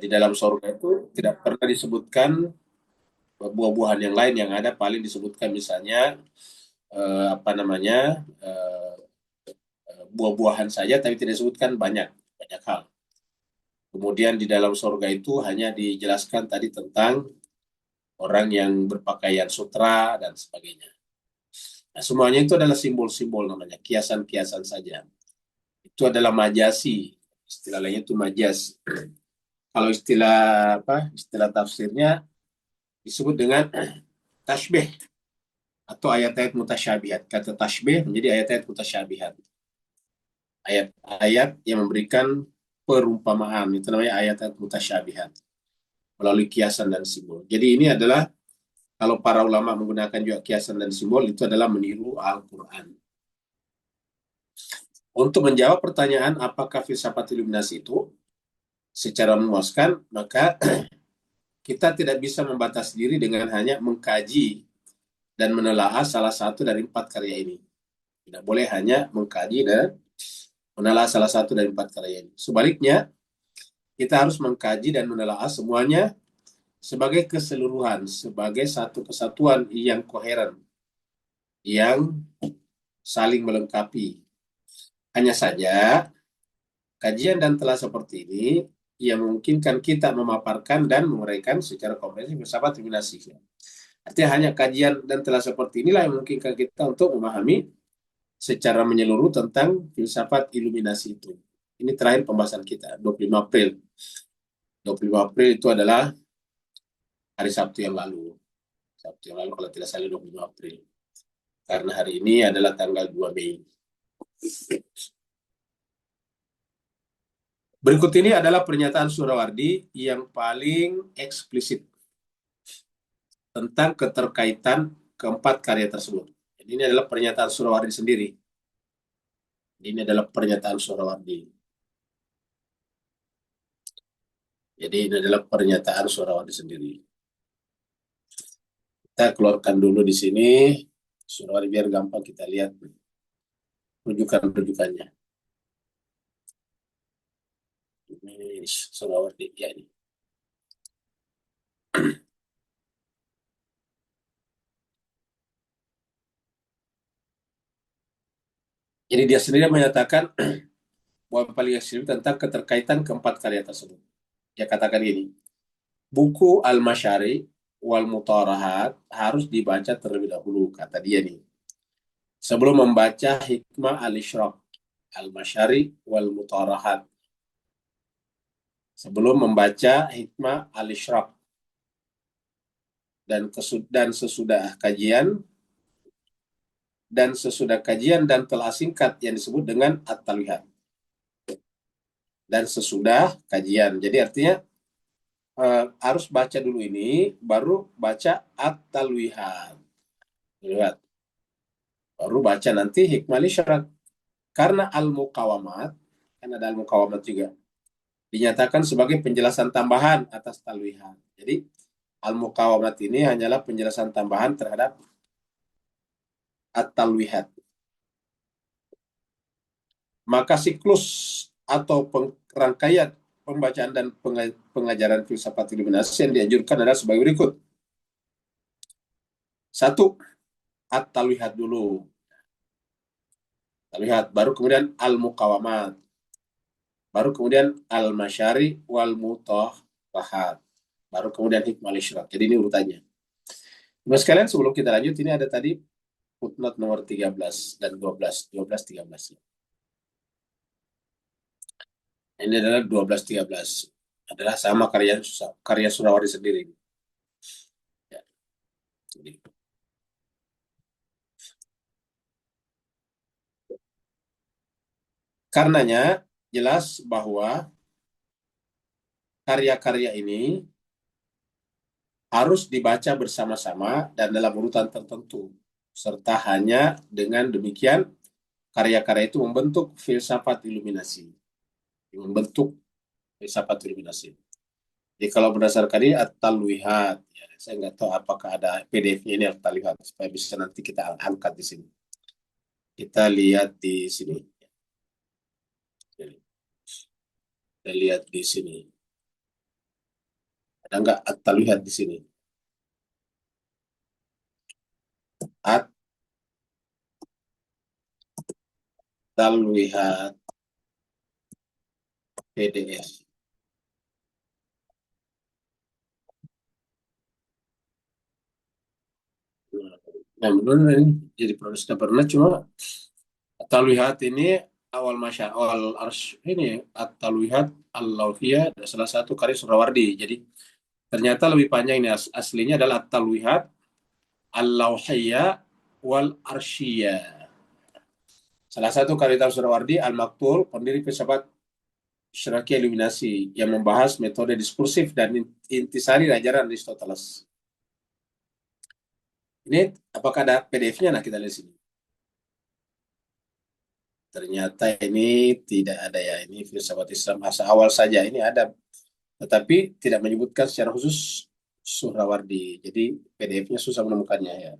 di dalam surga itu tidak pernah disebutkan buah-buahan yang lain, yang ada paling disebutkan misalnya apa namanya buah-buahan saja, tapi tidak disebutkan banyak banyak hal. Kemudian di dalam surga itu hanya dijelaskan tadi tentang orang yang berpakaian sutra dan sebagainya. Nah, semuanya itu adalah simbol-simbol, namanya kiasan-kiasan saja. Itu adalah majasi. Istilah lainnya itu majas. Kalau istilah apa? Istilah tafsirnya disebut dengan tasbih atau ayat-ayat mutasyabihat. Kata tasbih menjadi ayat-ayat mutasyabihat. Ayat-ayat yang memberikan perumpamaan, itu namanya ayat-ayat mutasyabihat melalui kiasan dan simbol. Jadi ini adalah, kalau para ulama menggunakan juga kiasan dan simbol, itu adalah meniru Al-Quran. Untuk menjawab pertanyaan apakah filsafat iluminasi itu secara memuaskan, maka kita tidak bisa membatasi diri dengan hanya mengkaji dan menelaah salah satu dari 4 karya ini. Tidak boleh hanya mengkaji dan menelaah salah satu dari 4 karya ini. Sebaliknya, kita harus mengkaji dan menelaah semuanya sebagai keseluruhan, sebagai satu kesatuan yang koheren, yang saling melengkapi. Hanya saja, kajian dan telah seperti ini yang memungkinkan kita memaparkan dan menguraikan secara komprehensif filsafat iluminasi. Artinya hanya kajian dan telah seperti inilah yang memungkinkan kita untuk memahami secara menyeluruh tentang filsafat iluminasi itu. Ini terakhir pembahasan kita, 25 April. 25 April itu adalah hari Sabtu yang lalu. Sabtu yang lalu kalau tidak salah 25 April. Karena hari ini adalah tanggal 2 Mei. Berikut ini adalah pernyataan Surawardi yang paling eksplisit tentang keterkaitan keempat karya tersebut. Jadi ini adalah pernyataan Surawardi sendiri. Ini adalah pernyataan Surawardi. Jadi ini adalah pernyataan Surawardi sendiri. Kita keluarkan dulu di sini Surawardi biar gampang kita lihat rujukan-rujukannya. Ini Surawardi ya ini. Jadi dia sendiri menyatakan bahwa paling ekstrim tentang keterkaitan keempat karya tersebut. Dia katakan ini, buku Al-Masyari wal Mutarahat harus dibaca terlebih dahulu, kata dia nih. Sebelum membaca Hikmah Al-Isyraq, Al-Masyari wal Mutarahat. Sebelum membaca Hikmah Al-Isyraq dan sesudah kajian dan telah singkat yang disebut dengan At-Talwihat. Dan sesudah kajian. Jadi artinya harus baca dulu ini, baru baca At-Talwihat. Lihat. Baru baca nanti Hikmah Al-Isyraq. Karena Al-Muqawamat, kan ada Al-Muqawamat juga, dinyatakan sebagai penjelasan tambahan atas Talwihat. Jadi Al-Muqawamat ini hanyalah penjelasan tambahan terhadap At-Talwihat. Maka siklus atau rangkaian pembacaan dan pengajaran filsafat iluminasi yang dianjurkan adalah sebagai berikut. 1. At-Talwihat dulu. Talwihat, baru kemudian Al-Muqawamat. Baru kemudian Al-Masyari wal Mutahharat. Baru kemudian Hikmah Al-Isyraq. Jadi ini urutannya. Mas sekalian, sebelum kita lanjut, ini ada tadi footnote nomor 13 dan 12, 12, 13. Ini adalah 12, 13. Adalah sama karya Surawardi sendiri. Ya. Jadi, karenanya jelas bahwa karya-karya ini harus dibaca bersama-sama dan dalam urutan tertentu, serta hanya dengan demikian karya-karya itu membentuk filsafat iluminasi. Jadi kalau berdasarkan ini At-Talwihat, ya, saya nggak tahu apakah ada PDF-nya ini At-Talwihat, supaya bisa nanti kita angkat di sini. Kita lihat di sini. Kita lihat di sini. Ada nggak at-talwihat di sini? At-talwihat PDF. Nah, benar ini jadi proses pernah cuma at-talwihat ini awal ars ini at-talwihat al-lawhiyah salah satu karya Surawardi. Jadi ternyata lebih panjang ini aslinya adalah at-talwihat al-lawhiyah wal arsyiyah. Salah satu karya Surawardi Al-Maktul, pendiri filsafat Syaraki Iluminasi yang membahas metode diskursif dan intisari ajaran Aristoteles. Ini apakah ada PDF-nya? Nah, kita lihat sini. Ternyata ini tidak ada ya. Ini filsafat Islam masa awal saja. Ini ada, tetapi tidak menyebutkan secara khusus Surawardi. Jadi PDF-nya susah menemukannya ya.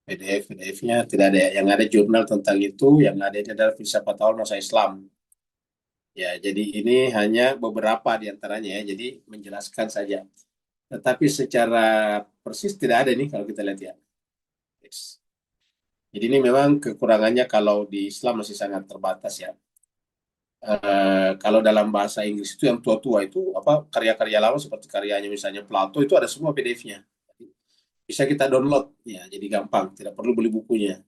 PDF-nya tidak ada. Yang ada jurnal tentang itu, yang ada ini adalah filsafat awal masa Islam. Ya, jadi ini hanya beberapa di antaranya ya. Jadi menjelaskan saja. Tetapi secara persis tidak ada nih kalau kita lihat ya. Yes. Jadi ini memang kekurangannya kalau di Islam masih sangat terbatas ya. Kalau dalam bahasa Inggris itu yang tua-tua itu apa karya-karya lama seperti karyanya misalnya Plato itu ada semua PDF-nya. Bisa kita download ya, jadi gampang, tidak perlu beli bukunya.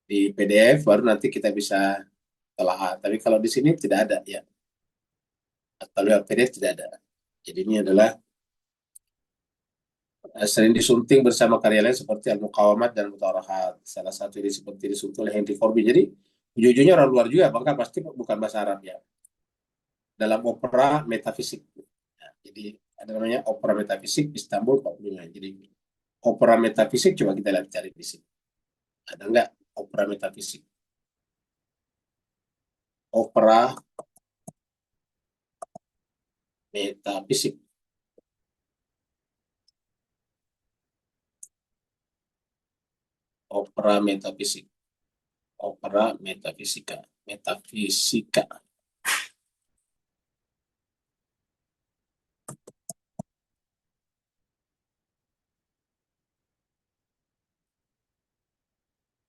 Di PDF baru nanti kita bisa telah. Tapi kalau di sini tidak ada ya. Kalau lewat PDF tidak ada. Jadi ini adalah sering disunting bersama karya lain seperti Al-Muqawamat dan Mutarahat. Salah satu ini seperti disunting oleh Henry Corbin. Jadi ujung-ujungnya orang luar juga, maka pasti bukan bahasa Arab ya. Dalam opera metafisik. Ya, jadi ada namanya opera metafisik Istanbul 45. Jadi opera metafisik coba kita lihat cari di sini. Ada nggak opera metafisik? Opera metafisik. Opera metafisik. Opera metafisika. Metafisika.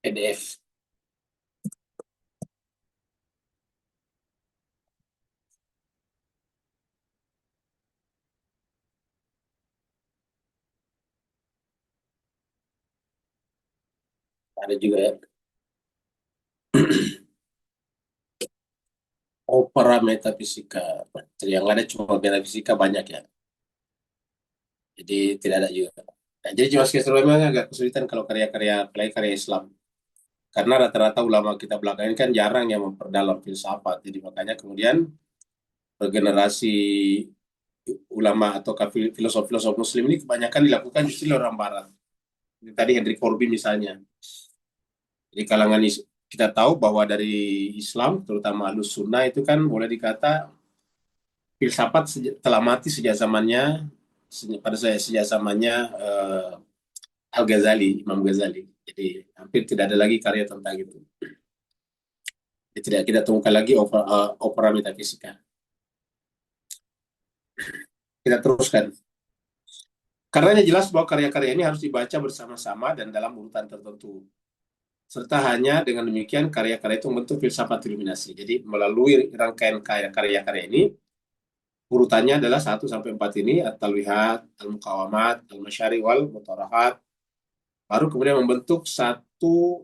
PDF. Ada juga ya. Opera metafisika. Yang ada cuma metafisika banyak ya. Jadi tidak ada juga. Nah, jadi Mas Kestro memang agak kesulitan kalau karya-karya apalagi karya Islam. Karena rata-rata ulama kita belakangan ini kan jarang yang memperdalam filsafat. Jadi makanya kemudian regenerasi ulama atau filosof-filosof Muslim ini kebanyakan dilakukan justru oleh orang Barat. Ini tadi Henry Corbin misalnya. Di kalangan kita tahu bahwa dari Islam, terutama Ahlus Sunnah itu kan boleh dikata filsafat telah mati sejak zamannya pada saya sejak zamannya Al-Ghazali, Imam Ghazali. Jadi hampir tidak ada lagi karya tentang itu. Jadi, tidak kita temukan lagi opera metafisika. Kita teruskan. Karenanya jelas bahwa karya-karya ini harus dibaca bersama-sama dan dalam urutan tertentu. Serta hanya dengan demikian karya-karya itu membentuk filsafat iluminasi. Jadi melalui rangkaian karya-karya ini, urutannya adalah 1 sampai 4 ini, At-Talwihat, Al-Muqawamat, Al-Masyari wal Mutarahat, baru kemudian membentuk satu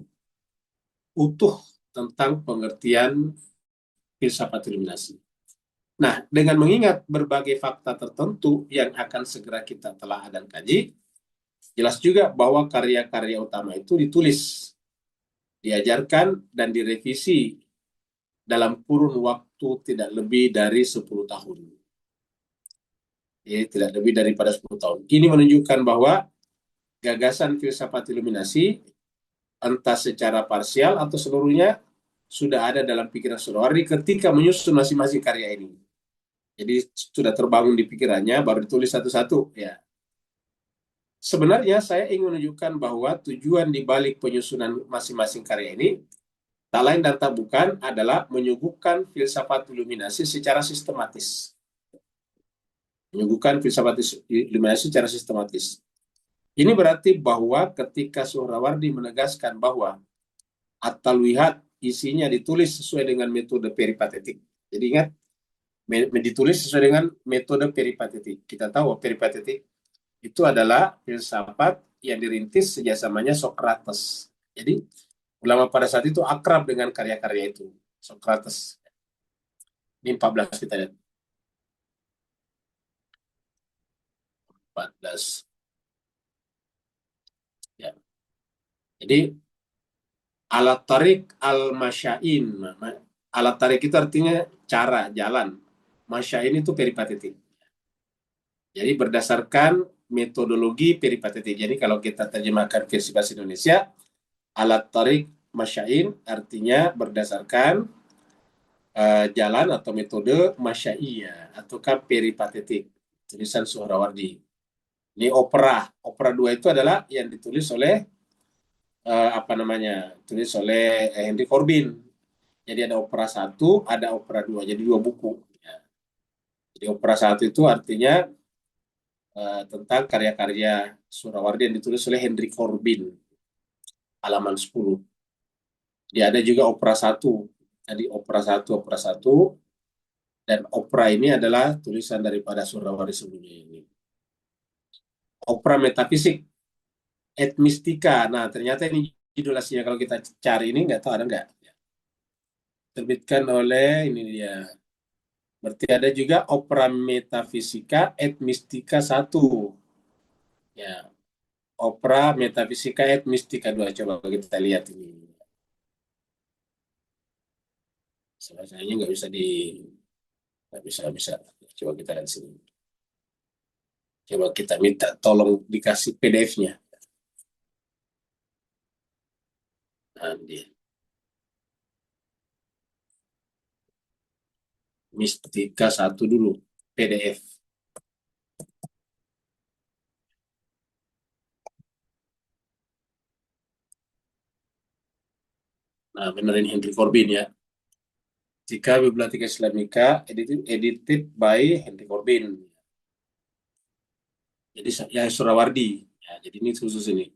utuh tentang pengertian filsafat iluminasi. Nah, dengan mengingat berbagai fakta tertentu yang akan segera kita telah dan kaji, jelas juga bahwa karya-karya utama itu ditulis, diajarkan, dan direvisi dalam kurun waktu tidak lebih dari 10 tahun. Jadi tidak lebih daripada 10 tahun. Ini menunjukkan bahwa gagasan filsafat iluminasi entah secara parsial atau seluruhnya sudah ada dalam pikiran Surawardi ketika menyusun masing-masing karya ini. Jadi sudah terbangun di pikirannya, baru ditulis satu-satu. Ya. Sebenarnya saya ingin menunjukkan bahwa tujuan di balik penyusunan masing-masing karya ini tak lain dan tak bukan adalah menyuguhkan filsafat iluminasi secara sistematis. menyuguhkan filsafat iluminasi secara sistematis. Ini berarti bahwa ketika Suhrawardi menegaskan bahwa at-talwihat isinya ditulis sesuai dengan metode peripatetik. Jadi ingat, ditulis sesuai dengan metode peripatetik. Kita tahu peripatetik itu adalah filsafat yang dirintis sejak zamannya Socrates. Jadi ulama pada saat itu akrab dengan karya-karya itu. Socrates. Ini 14 kita lihat. 14. Ya. Jadi alat tarik al-masyain. Alat tarik itu artinya cara, jalan. Masyain itu peripatetik. Jadi berdasarkan metodologi peripatetik. Jadi kalau kita terjemahkan versi bahasa Indonesia, alat tarik masyain artinya berdasarkan jalan atau metode masyaiyah ataukah peripatetik. Tulisan Suhrawardi. Ini opera. Opera 2 itu adalah yang ditulis oleh tulis oleh Henry Corbin. Jadi ada opera 1, ada opera 2. Jadi 2 buku. Ya. Jadi opera 1 itu artinya tentang karya-karya Suhrawardi yang ditulis oleh Henry Corbin. Halaman 10. Dia ada juga opera 1. Jadi opera 1, opera 1. Dan opera ini adalah tulisan daripada Suhrawardi sebelumnya ini. Opera metafisik, et mystica. Nah, ternyata ini judul aslinya. Kalau kita cari ini, nggak tahu ada nggak. Terbitkan oleh, ini dia. Berarti ada juga opera metafisika et mystica 1. Ya, opera metafisika et mystica 2. Coba kita lihat ini. Bahasanya nggak bisa nggak bisa. Coba kita lihat sini. Coba kita minta tolong dikasih PDF-nya. Nah, dia. Mistika 1 dulu, PDF. Nah, benerin Henry Corbin ya. Jika Biblioteca Islamika edited by Henry Corbin. Jadi ya Surawardi. Ya, jadi ini khusus ini.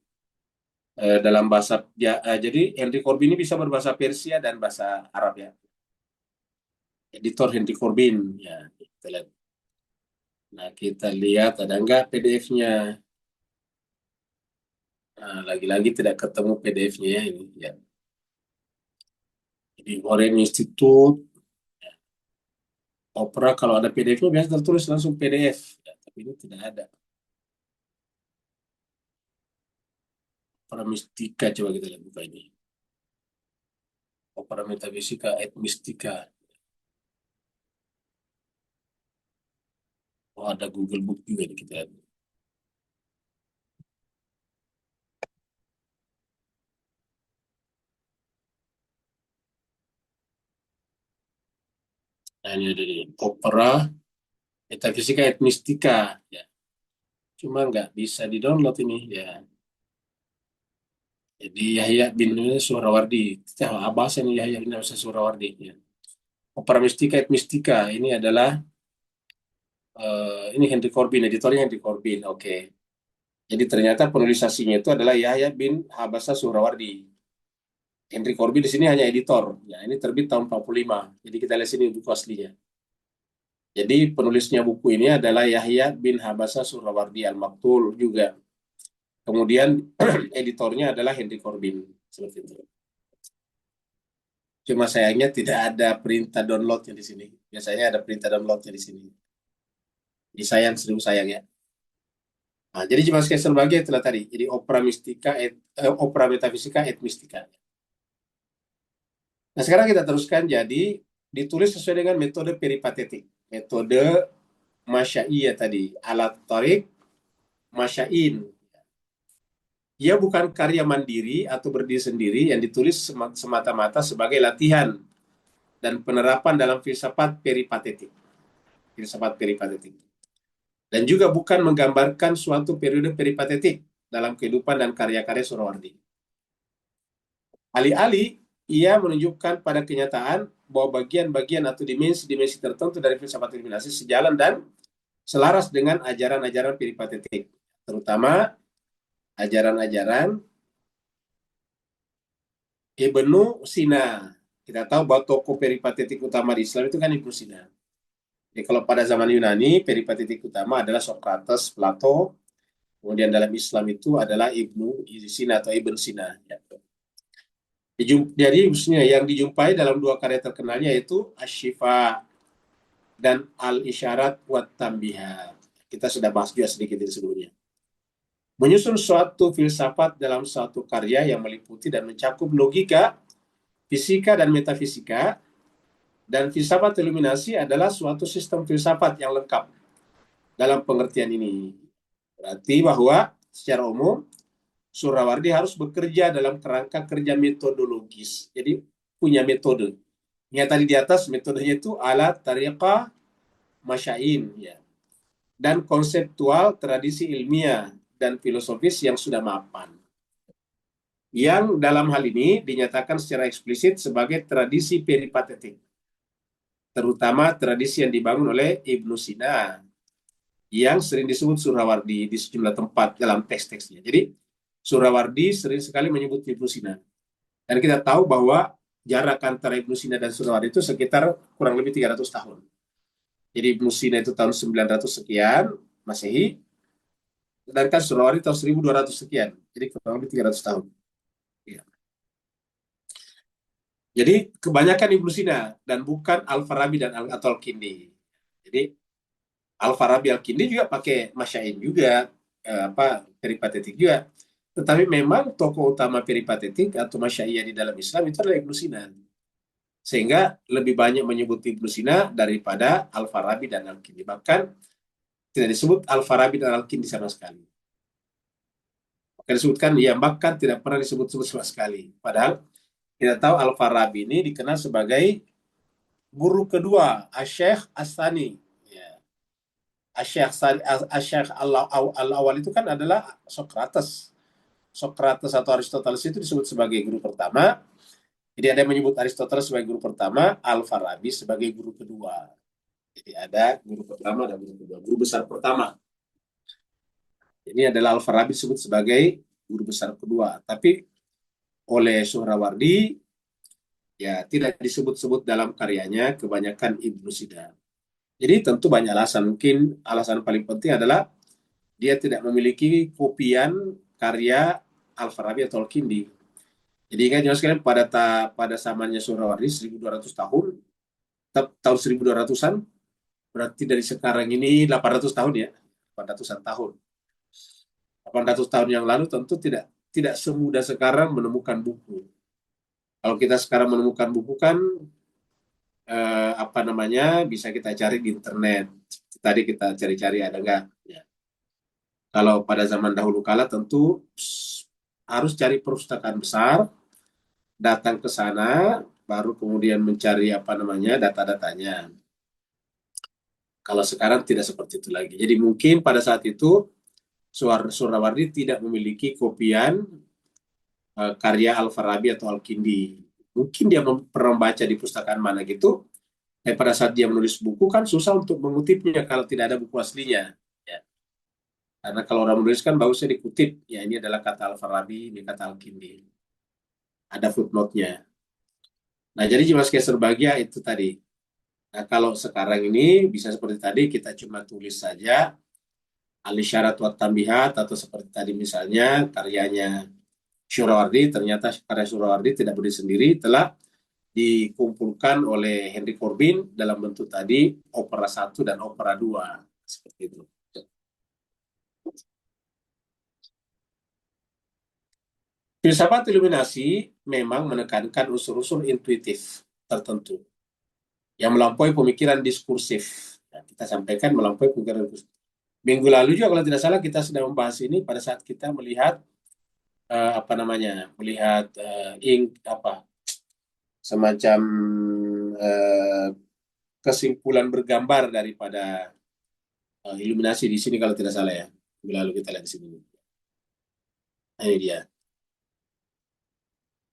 Dalam bahasa ya, jadi Henry Corbin ini bisa berbahasa Persia dan bahasa Arab ya. Editor Henry Corbin ya. Kita lihat. Nah, kita lihat ada enggak PDF-nya. Nah, lagi-lagi tidak ketemu PDF-nya ya ini ya. Jadi Orange Institute Opera kalau ada PDF-nya biasa tertulis langsung PDF, ya, tapi ini tidak ada. Opera Mystica coba kita lihat buka ini. Opera Metafisika et Mystica. Oh, ada Google Book juga nih kita lihat. Nah, ini ada nih. Opera Metafisika et Mystica. Ya. Cuma nggak bisa di-download ini. Ya. Jadi Yahya bin Suhrawardi. Bahasa ini Yahya bin Suhrawardi. Ya. Opera Mystica et Mystica. Ini adalah ini Henry Corbin, editornya Henry Corbin. Oke. Jadi ternyata penulis aslinya itu adalah Yahya bin Habasa Suhrawardi. Henry Corbin di sini hanya editor. Ya, ini terbit tahun 45. Jadi kita lihat sini buku aslinya. Jadi penulisnya buku ini adalah Yahya bin Habasa Suhrawardi Al-Maktul juga. Kemudian editornya adalah Henry Corbin. Seperti itu. Cuma sayangnya tidak ada perintah downloadnya di sini. Biasanya ada perintah downloadnya di sini. Jadi sayang, seribu sayang ya. Nah, jadi cuma sekali sebagai itulah tadi. Jadi opera metafisika et mystica. Nah, sekarang kita teruskan jadi ditulis sesuai dengan metode peripatetik. Metode masyaiyah tadi. Alat tarik masyain. Ia bukan karya mandiri atau berdiri sendiri yang ditulis semata-mata sebagai latihan dan penerapan dalam filsafat peripatetik. Filsafat peripatetik. Dan juga bukan menggambarkan suatu periode peripatetik dalam kehidupan dan karya-karya Suhrawardi. Alih-alih ia menunjukkan pada kenyataan bahwa bagian-bagian atau dimensi-dimensi tertentu dari filsafat iluminasi sejalan dan selaras dengan ajaran-ajaran peripatetik, terutama ajaran-ajaran Ibnu Sina. Kita tahu bahwa tokoh peripatetik utama di Islam itu kan Ibnu Sina. Jadi kalau pada zaman Yunani, peripatetik utama adalah Socrates, Plato. Kemudian dalam Islam itu adalah Ibnu Sina atau Ibn Sina. Ya. Jadi yang dijumpai dalam dua karya terkenalnya yaitu Asy-Syifa dan Al-Isyarat wa Tanbihat. Kita sudah bahas juga sedikit di sebelumnya. Menyusun suatu filsafat dalam suatu karya yang meliputi dan mencakup logika, fisika, dan metafisika. Dan filsafat iluminasi adalah suatu sistem filsafat yang lengkap dalam pengertian ini. Berarti bahwa secara umum Surawardi harus bekerja dalam kerangka kerja metodologis. Jadi punya metode. Yang tadi di atas metodenya itu ala tariqah masyain, ya. Dan konseptual tradisi ilmiah dan filosofis yang sudah mapan. Yang dalam hal ini dinyatakan secara eksplisit sebagai tradisi peripatetik. Terutama tradisi yang dibangun oleh Ibnu Sina, yang sering disebut Surawardi di sejumlah tempat dalam teks-teksnya. Jadi Surawardi sering sekali menyebut Ibnu Sina. Dan kita tahu bahwa jarak antara Ibnu Sina dan Surawardi itu sekitar kurang lebih 300 tahun. Jadi Ibnu Sina itu tahun 900 sekian Masehi, sedangkan Surawardi tahun 1200 sekian. Jadi kurang lebih 300 tahun. Ya. Jadi kebanyakan Ibnu Sina dan bukan Al-Farabi dan atau Al-Kindi. Jadi Al-Farabi Al-Kindi juga pakai masyain juga, peripatetik juga. Tetapi memang tokoh utama peripatetik atau masyaiyah di dalam Islam itu adalah Ibnu Sina. Sehingga lebih banyak menyebut Ibnu Sina daripada Al-Farabi dan Al-Kindi. Bahkan tidak disebut Al-Farabi dan Al-Kindi sama sekali. Maka disebutkan, ya bahkan tidak pernah disebut-sebut sama sekali. Padahal kita tahu Al-Farabi ini dikenal sebagai guru kedua Asy-Syaikh As-Sani. Ya. Asy-Syaikh Al-Awal itu kan adalah Socrates. Socrates atau Aristoteles itu disebut sebagai guru pertama. Jadi ada yang menyebut Aristoteles sebagai guru pertama, Al-Farabi sebagai guru kedua. Jadi ada guru pertama dan guru kedua. Guru besar pertama. Ini adalah Al-Farabi disebut sebagai guru besar kedua. Tapi oleh Suhrawardi ya tidak disebut-sebut dalam karyanya, kebanyakan Ibnu Sina. Jadi tentu banyak alasan. Mungkin alasan paling penting adalah dia tidak memiliki kopian karya Al-Farabi atau Al-Kindi. Jadi ingat jelas sekalian pada zamannya Suhrawardi 1200 tahun, tahun 1200-an, berarti dari sekarang ini 800 tahun ya, 800-an tahun. 800 tahun yang lalu tentu tidak semudah sekarang menemukan buku. Kalau kita sekarang menemukan buku kan bisa kita cari di internet. Tadi kita cari-cari ada nggak? Ya. Kalau pada zaman dahulu kala tentu harus cari perpustakaan besar, datang ke sana, baru kemudian mencari data-datanya. Kalau sekarang tidak seperti itu lagi. Jadi mungkin pada saat itu Surawardi tidak memiliki kopian karya Al-Farabi atau Al-Kindi. Mungkin dia pernah membaca di pustakaan mana gitu. Pada saat dia menulis buku kan susah untuk mengutipnya kalau tidak ada buku aslinya. Ya. Karena kalau orang menulis kan bagusnya dikutip. Ya ini adalah kata Al-Farabi, ini kata Al-Kindi. Ada footnote-nya. Nah jadi Jimas Keser Bahagia itu tadi. Nah kalau sekarang ini bisa seperti tadi kita cuma tulis saja Al-Isyarat wa Tanbihat atau seperti tadi misalnya karyanya Surawardi, ternyata karya Surawardi tidak berdiri sendiri, telah dikumpulkan oleh Henry Corbin dalam bentuk tadi opera 1 dan opera 2. Seperti itu. Filsafat iluminasi memang menekankan unsur-unsur intuitif tertentu yang melampaui pemikiran diskursif. Nah, kita sampaikan melampaui pemikiran diskursif. Minggu lalu juga kalau tidak salah kita sudah membahas ini pada saat kita melihat melihat semacam kesimpulan bergambar daripada iluminasi di sini kalau tidak salah ya. Minggu lalu kita lihat di sini. Nah, ini dia.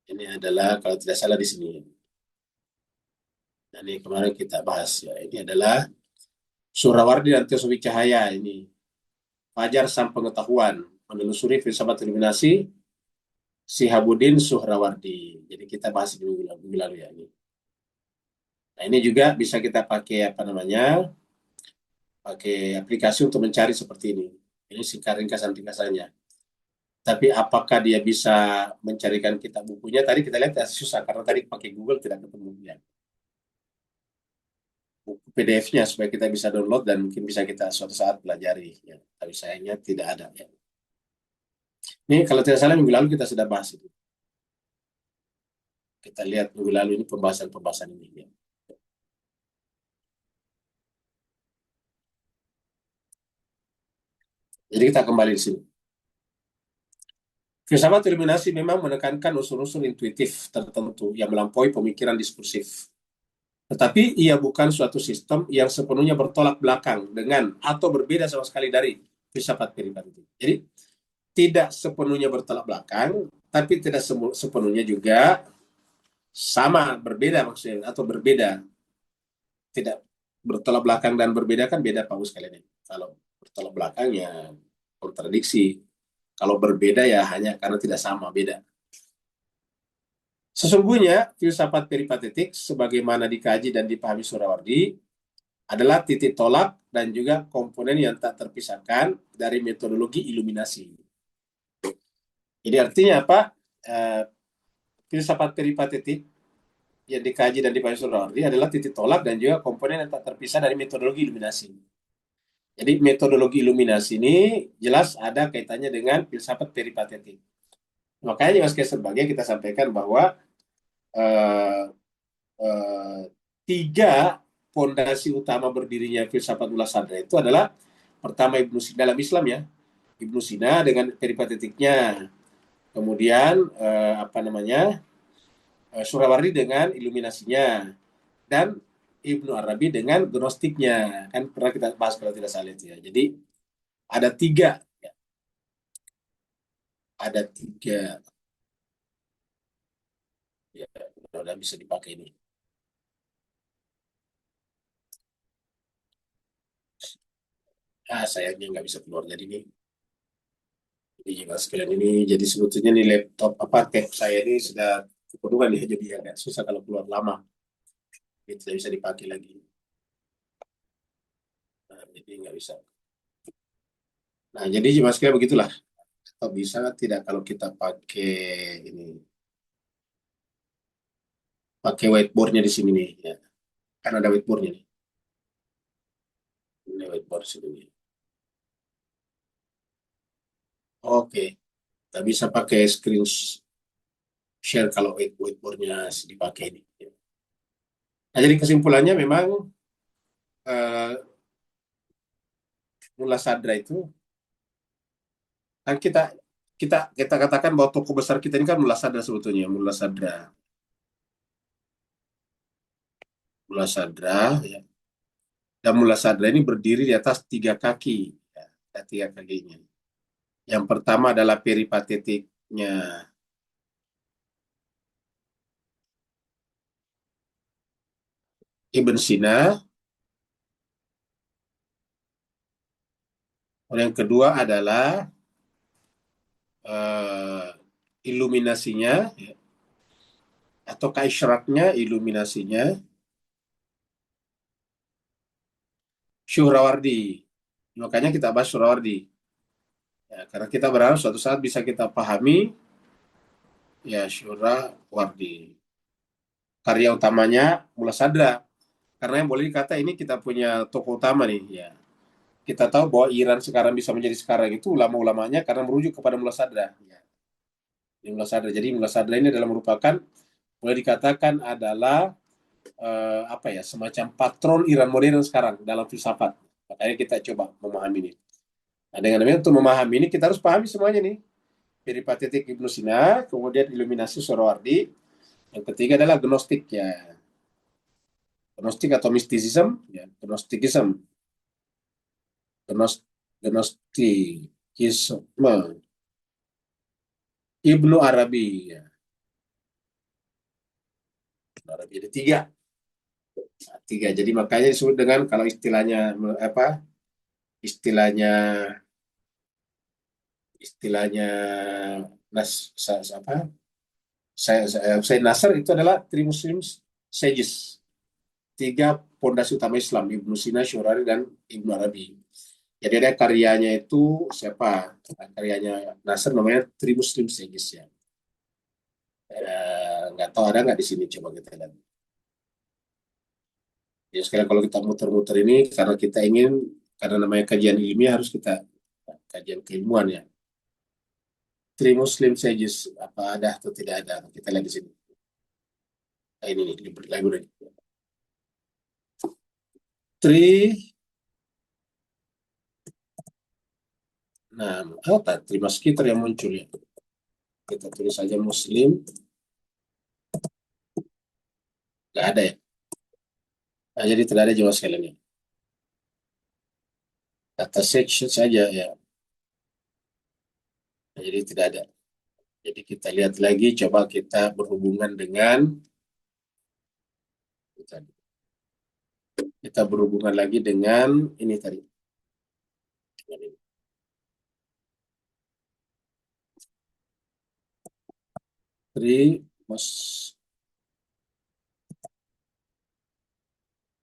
Ini adalah kalau tidak salah di sini. Nah, ini kemarin kita bahas ya. Ini adalah Suhrawardi dan Teosofik Cahaya ini. Fajar Sang Pengetahuan, menelusuri filsafat eliminasi, Sihabuddin Suhrawardi. Jadi kita bahas di minggu lalu ya ini. Nah, ini juga bisa kita pakai apa namanya? Pakai aplikasi untuk mencari seperti ini. Ini singkat ringkasan-ringkasannya. Tapi apakah dia bisa mencarikan kitab bukunya? Tadi kita lihat susah karena tadi pakai Google tidak ketemu ya. Buku PDF-nya supaya kita bisa download dan mungkin bisa kita suatu saat pelajari. Ya. Tapi sayangnya tidak ada. Ya. Ini kalau tidak salah minggu lalu kita sudah bahas itu. Kita lihat minggu lalu ini pembahasan-pembahasan ini. Ya. Jadi kita kembali di sini. Filsafat eliminasi memang menekankan unsur-unsur intuitif tertentu yang melampaui pemikiran diskursif. Tetapi ia bukan suatu sistem yang sepenuhnya bertolak belakang dengan atau berbeda sama sekali dari filsafat peripatetik. Jadi tidak sepenuhnya bertolak belakang, tapi tidak sepenuhnya juga sama, berbeda maksudnya, atau berbeda. Tidak bertolak belakang dan berbeda kan beda Pak sekalian. Kalau bertolak belakang ya kontradiksi. Kalau berbeda ya hanya karena tidak sama, beda. Sesungguhnya, filsafat peripatetik sebagaimana dikaji dan dipahami Surawardi adalah titik tolak dan juga komponen yang tak terpisahkan dari metodologi iluminasi. Jadi artinya apa? Eh, Filsafat peripatetik yang dikaji dan dipahami Surawardi adalah titik tolak dan juga komponen yang tak terpisah dari metodologi iluminasi. Jadi metodologi iluminasi ini jelas ada kaitannya dengan filsafat peripatetik. Makanya Mas Kay sebagai kita sampaikan bahwa eh, eh, tiga fondasi utama berdirinya filsafat Mullah Sadra itu adalah pertama Ibnu Sina dalam Islam ya, Ibnu Sina dengan peripatetiknya, kemudian apa namanya Surawardi dengan iluminasinya, dan Ibnu Arabi dengan gnostiknya, kan pernah kita bahas kalau tidak salah itu ya. Jadi ada tiga, ya. Ada tiga, ya, udah bisa dipakai ini. Sayangnya nggak bisa keluar jadi ini. Jadi mas sekalian ini, jadi sebetulnya nih laptop apa tab saya ini sudah kepenuhan ya, jadi agak susah kalau keluar lama, jadi tidak bisa dipakai lagi. Nah, jadi nggak bisa. Nah, jadi mas sekalian begitulah. Atau bisa tidak kalau kita pakai ini, pakai whiteboardnya di sini nih, ya. Kan ada whiteboardnya nih. Ini whiteboard sini. Oke, kita bisa pakai screen share kalau whiteboardnya dipakai ini. Nah, jadi kesimpulannya memang eh, Mullah Sadra itu kan kita kita katakan bahwa tokoh besar kita ini kan Mullah Sadra sebetulnya, Mullah Sadra ya. Dan Mullah Sadra ini berdiri di atas tiga kaki, ya, ada tiga kakinya. Yang pertama adalah peripatetiknya Ibn Sina, yang kedua adalah eh, iluminasinya, ya, atau kaisyraknya, iluminasinya Syuhrawardi. Makanya kita bahas Syuhrawardi. Ya, karena kita berharap suatu saat bisa kita pahami ya Syuhrawardi. Karya utamanya Mullah Sadra. Karena yang boleh dikata ini kita punya tokoh utama nih. Ya. Kita tahu bahwa Iran sekarang bisa menjadi sekarang itu ulama-ulamanya karena merujuk kepada Mullah Sadra. Ya. Mullah Sadra. Jadi Mullah Sadra ini adalah merupakan boleh dikatakan adalah apa ya semacam patron Iran modern sekarang dalam filsafat. Makanya kita coba memahami ini. Nah, dengan demikian untuk memahami ini kita harus pahami semuanya nih. Peripatetik Ibnu Sina, kemudian iluminasi Sorowardi, yang ketiga adalah gnostik ya. Gnostik atau mysticism, ya, gnostikism, gnostikisme, Ibnu Arabi, ya. Ibnu Arabi ada tiga. Tiga. Jadi makanya disebut dengan kalau istilahnya apa? Istilahnya istilahnya apa? Saya Nasr itu adalah Three Muslims Sages. Tiga pondasi utama Islam, Ibnu Sina, Syurari, dan Ibnu Arabi. Jadi ada karyanya itu siapa? Karyanya Nasr namanya Three Muslim Sages ya. Nggak tahu ada nggak di sini, coba kita lihat. Ya sekarang kalau kita muter-muter ini karena kita ingin, karena namanya kajian ilmiah harus kita kajian keilmuan ya. Three Muslim Sages apa ada atau tidak ada? Kita lihat di sini. Nah, ini nih library. Three, nah, three musketeer yang muncul ya. Kita tulis saja Muslim, nggak ada ya. Nah, jadi tidak ada jemaah sekalian ya. Data section saja ya. Nah, jadi tidak ada. Jadi kita lihat lagi, coba kita berhubungan dengan kita berhubungan lagi dengan ini tadi. Dengan ini. Three mas.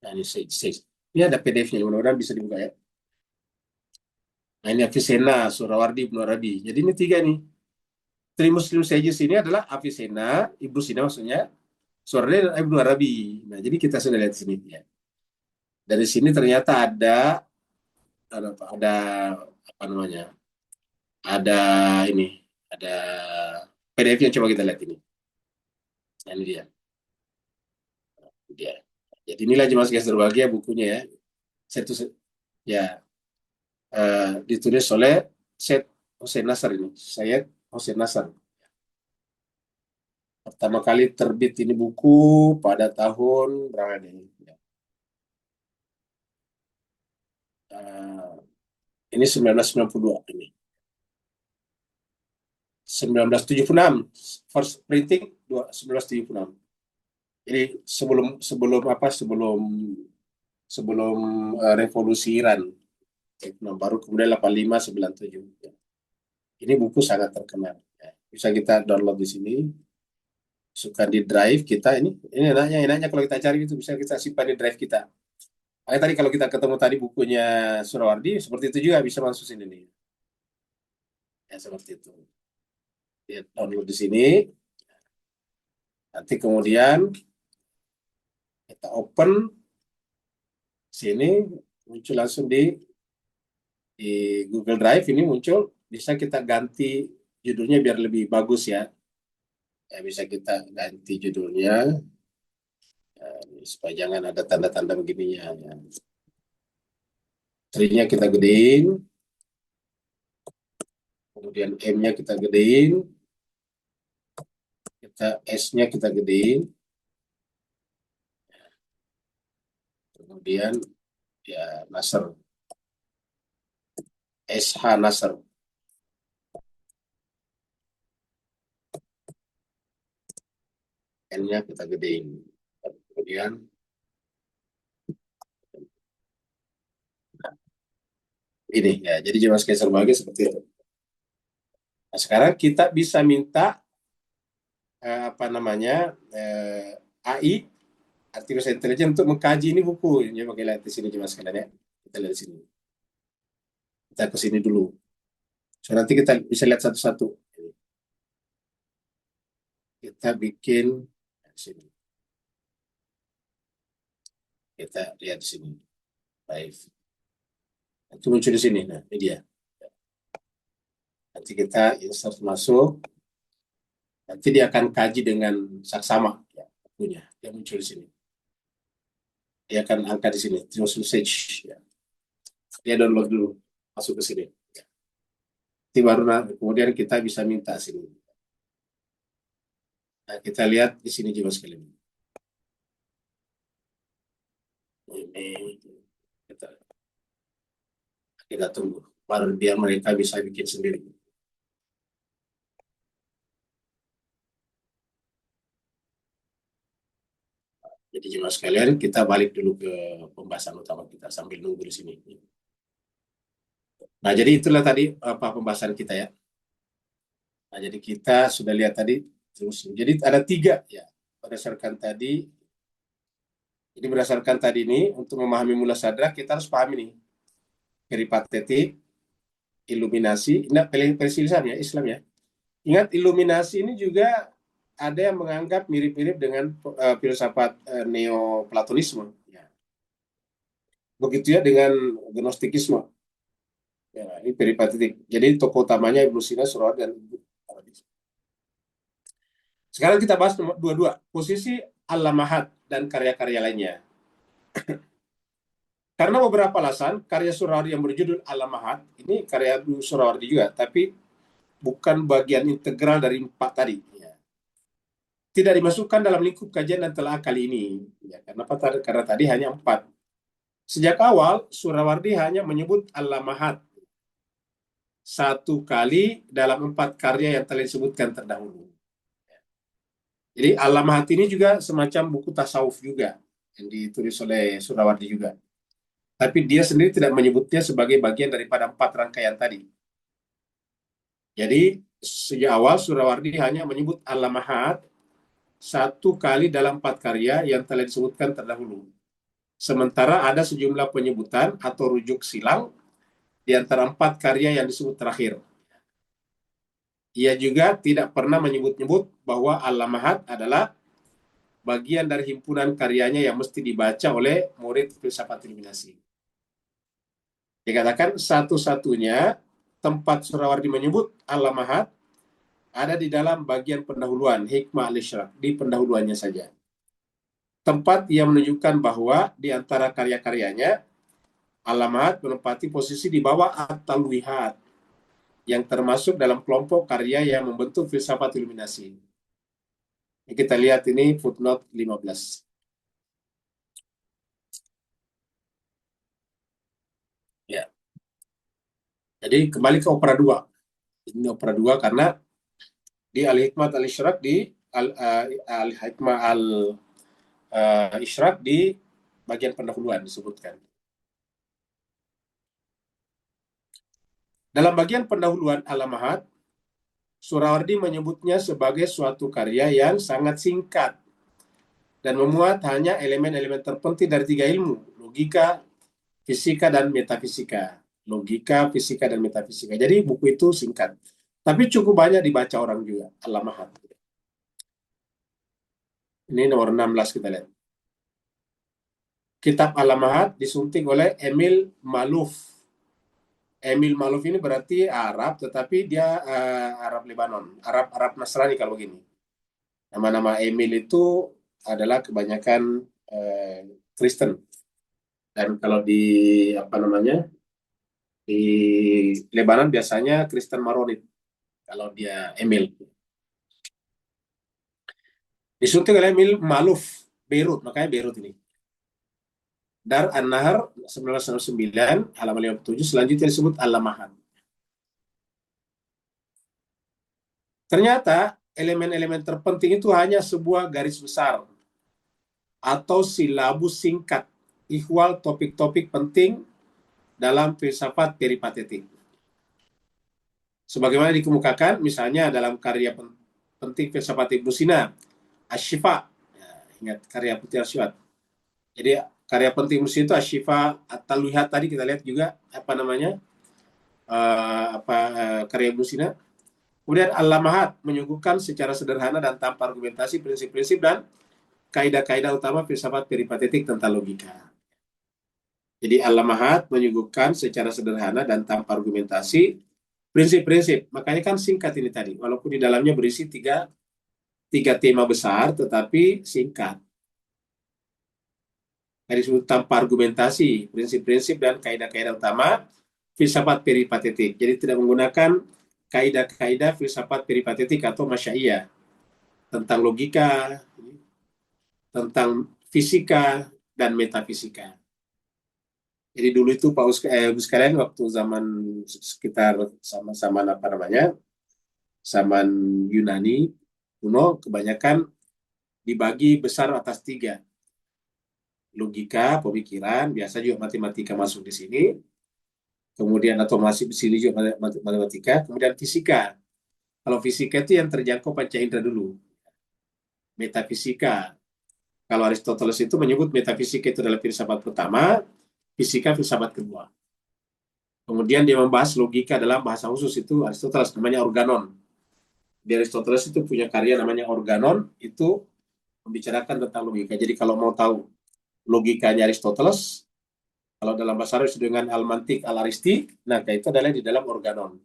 Nah, ini sage. Ini ada PDF-nya, mudah-mudahan bisa dibuka ya. Nah, ini Avicenna, Surawardi, Ibnu Arabi. Jadi ini tiga nih. Three Muslim Sages ini adalah Avicenna, Ibnu Sina maksudnya, Surawardi, dan Ibnu Arabi. Nah, jadi kita sudah lihat di sini ya. Dari sini ternyata ada apa namanya? Ada ini, ada PDF yang coba kita lihat ini. Nah, ini dia. Dia. Jadi inilah Jemaah Sekalian Berbahagia bukunya ya. Saya tuh ya ditulis oleh Syed Hussein Nasr ini. Syed Hussein Nasr. Pertama kali terbit ini buku pada tahun berapa nih? Eh, ini 1992 ini. 1976 first printing 1976. Jadi sebelum sebelum apa sebelum sebelum revolusi Iran. Nah, baru kemudian 85 97. Ini buku sangat terkenal. Ya. Bisa kita download di sini. Suka di drive kita ini enaknya kalau kita cari itu bisa kita simpan di drive kita. Makanya tadi kalau kita ketemu tadi bukunya Surawardi seperti itu juga bisa masuk sini nih. Ya seperti itu. Ya, download di sini. Nanti kemudian kita open sini muncul langsung di Google Drive ini muncul bisa kita ganti judulnya biar lebih bagus ya. Ya bisa kita ganti judulnya supaya jangan ada tanda-tanda begininya. Ya. Tree-nya kita gedein, kemudian M-nya kita gedein, kita S-nya kita gedein, kemudian ya Nasr, SH Nasr. N-nya kita gedein. Kemudian ini ya, jadi Jemaah Sekalian Berbahagia seperti itu. Nah, sekarang kita bisa minta apa namanya AI artificial intelligence untuk mengkaji ini buku. Ini pakai lihat di sini Jemaah sekalian ya. Kita lihat di sini. Kita ke sini dulu. So nanti kita bisa lihat satu-satu. Kita bikin di sini. Kita lihat di sini. Baik. Itu muncul di sini. Nah, ini dia. Nanti kita insert masuk. Nanti dia akan kaji dengan saksama ya, bukunya. Dia muncul di sini. Dia akan angkat di sini. Terus usage. Ya. Dia download dulu. Masuk ke sini. Nanti baru kemudian kita bisa minta sini. Nah, kita lihat di sini juga sekali. Ini kita, kita tunggu. Baru dia mereka bisa bikin sendiri. Jadi Jadi jemaah sekalian, kita balik dulu ke pembahasan utama kita sambil nunggu di sini. Nah, jadi itulah tadi apa pembahasan kita ya. Nah, jadi kita sudah lihat tadi terus. Jadi ada tiga ya berdasarkan tadi. Jadi berdasarkan tadi ini untuk memahami mula sadrak kita harus pahami nih peripatetik, iluminasi. Nah, perselisihan ya Islam ya. Ingat iluminasi ini juga ada yang menganggap mirip-mirip dengan filsafat Neoplatonisme. Ya. Begitu ya dengan Gnostikisme. Ya, ini peripatetik. Jadi tokoh utamanya Ibnu Sina, Surawat, dan Ibnu Arabi. Sekarang kita bahas nomor dua-dua. Posisi Al-Lamahat dan karya-karya lainnya. Karena beberapa alasan, karya Surawardi yang berjudul Al-Lamahat, ini karya Ibnu Surawardi juga, tapi bukan bagian integral dari empat tadi. Ya. Tidak dimasukkan dalam lingkup kajian dan telah kali ini. Ya, karena tadi hanya empat. Sejak awal, Surawardi hanya menyebut Al-Lamahat satu kali dalam empat karya yang telah disebutkan terdahulu. Jadi Al-Lamahat ini juga semacam buku tasawuf juga yang ditulis oleh Surawardi juga. Tapi dia sendiri tidak menyebutnya sebagai bagian daripada empat rangkaian tadi. Jadi sejak awal Surawardi hanya menyebut Al-Lamahat satu kali dalam empat karya yang telah disebutkan terdahulu. Sementara ada sejumlah penyebutan atau rujuk silang di antara empat karya yang disebut terakhir. Ia juga tidak pernah menyebut-nyebut bahwa Al-Lamahat adalah bagian dari himpunan karyanya yang mesti dibaca oleh murid filsafat iluminasi. Dikatakan satu-satunya tempat Surawardi menyebut Al-Lamahat ada di dalam bagian pendahuluan Hikmah al-Isyraq, di pendahuluannya saja. Tempat yang menunjukkan bahwa di antara karya-karyanya Al-Lamahat menempati posisi di bawah At-Talwihat yang termasuk dalam kelompok karya yang membentuk filsafat iluminasi. Kita lihat ini footnote 15. Ya. Jadi kembali ke opera 2. Ini opera 2 karena di Al-Hikmah al-Isyraq di Al-Hikmah al-Isyraq di bagian pendahuluan disebutkan. Dalam bagian pendahuluan Al-Lamahat, Surawardi menyebutnya sebagai suatu karya yang sangat singkat dan memuat hanya elemen-elemen terpenting dari tiga ilmu, logika, fisika, dan metafisika. Logika, fisika, dan metafisika. Jadi buku itu singkat. Tapi cukup banyak dibaca orang juga, Al-Lamahat. Ini nomor 16 kita lihat. Kitab Al-Lamahat disunting oleh Emil Malouf. Emil Malouf ini berarti Arab, tetapi dia Arab Lebanon, Arab Nasrani kalau begini. Nama-nama Emil itu adalah kebanyakan Kristen. Dan kalau di apa namanya di Lebanon biasanya Kristen Maronit. Kalau dia Emil. Disunting oleh Emil Malouf, Beirut, makanya Beirut ini. Dar An-Nahar 1909 halaman 57 selanjutnya disebut Al-Lamahat. Ternyata elemen-elemen terpenting itu hanya sebuah garis besar atau silabus singkat ihwal topik-topik penting dalam filsafat peripatetik. Sebagaimana dikemukakan misalnya dalam karya penting filsafat Ibnu Sina, Asy-Syifa. Ya, ingat karya penting Asy-Syifa. Jadi karya penting Ibnu Sina itu Asy-Syifa, At-Talwihat tadi kita lihat juga apa namanya? Karya Ibnu Sina. Kemudian Al-Lamahat menyuguhkan secara sederhana dan tanpa argumentasi prinsip-prinsip dan kaidah-kaidah utama filsafat peripatetik tentang logika. Jadi Al-Lamahat menyuguhkan secara sederhana dan tanpa argumentasi prinsip-prinsip. Makanya kan singkat ini tadi, walaupun di dalamnya berisi tiga tema besar, tetapi singkat. Jadi disebut tanpa argumentasi, prinsip-prinsip dan kaidah-kaidah utama filsafat peripatetik. Jadi tidak menggunakan kaidah-kaidah filsafat peripatetik atau masyaiyah tentang logika, tentang fisika dan metafisika. Jadi dulu itu Pak sekalian waktu zaman sekitar sama-sama apa namanya, zaman Yunani kuno kebanyakan dibagi besar atas tiga. logika, pemikiran, biasa juga matematika masuk di sini, kemudian atau masih di sini juga matematika, kemudian fisika. Kalau fisika itu yang terjangkau panca indera dulu, metafisika. Kalau Aristoteles itu menyebut metafisika itu adalah filsafat pertama, fisika filsafat kedua. Kemudian dia membahas logika dalam bahasa khusus itu Aristoteles namanya organon. Di Aristoteles itu punya karya namanya organon, itu membicarakan tentang logika. Jadi kalau mau tahu logikanya Aristoteles, kalau dalam bahasa Arab dengan al-mantik al-aristi, nah itu adalah di dalam organon.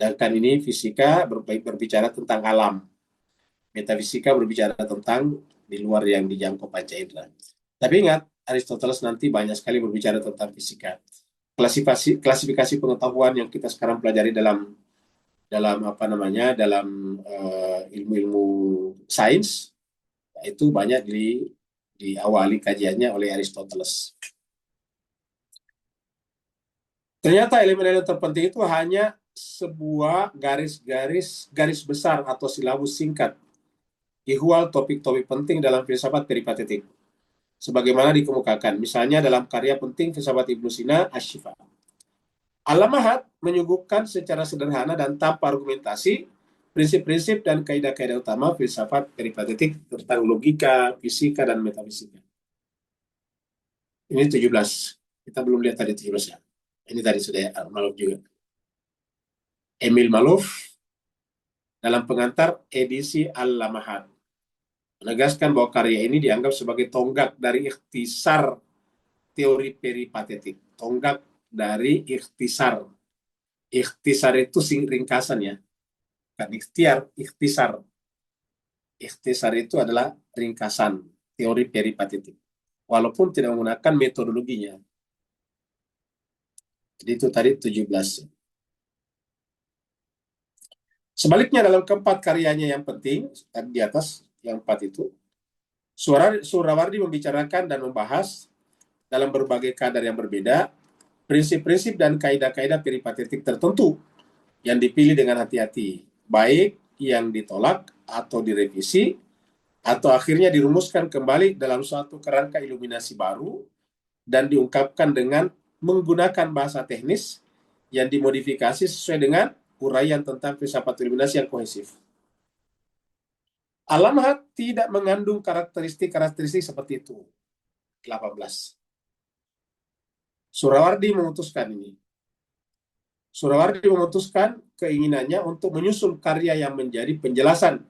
Sedangkan ini fisika berbicara tentang alam. Metafisika berbicara tentang di luar yang dijangkau panca indera. Tapi ingat, Aristoteles nanti banyak sekali berbicara tentang fisika. Klasifikasi pengetahuan yang kita sekarang pelajari dalam dalam apa namanya dalam ilmu-ilmu sains itu banyak diawali kajiannya oleh Aristoteles. Ternyata elemen-elemen terpenting itu hanya sebuah garis besar atau silabus singkat ihwal topik-topik penting dalam filsafat peripatetik. Sebagaimana dikemukakan, misalnya dalam karya penting filsafat Ibnu Sina, Asy-Syifa. Al-Mahat menyuguhkan secara sederhana dan tanpa argumentasi prinsip-prinsip dan kaidah-kaidah utama filsafat peripatetik tentang logika, fisika, dan metafisika. Ini 17. Kita belum lihat tadi 17 ya. Ini tadi sudah ya, Maluf juga. Emil Maluf dalam pengantar edisi Al-Mahat menegaskan bahwa karya ini dianggap sebagai tonggak dari ikhtisar teori peripatetik. Tonggak dari ikhtisar. Ikhtisar itu ringkasan ya. Bukan ikhtiar, ikhtisar. Ikhtisar itu adalah ringkasan teori peripatetik. Walaupun tidak menggunakan metodologinya. Jadi itu tadi 17. Sebaliknya dalam keempat karyanya yang penting, di atas yang 4 itu, Surawardi membicarakan dan membahas dalam berbagai kadar yang berbeda, prinsip-prinsip dan kaidah-kaidah peripatetik tertentu yang dipilih dengan hati-hati, baik yang ditolak atau direvisi, atau akhirnya dirumuskan kembali dalam suatu kerangka iluminasi baru dan diungkapkan dengan menggunakan bahasa teknis yang dimodifikasi sesuai dengan uraian tentang filsafat iluminasi yang kohesif. Al-Mahat tidak mengandung karakteristik-karakteristik seperti itu. 18. Surawardi memutuskan keinginannya untuk menyusun karya yang menjadi penjelasan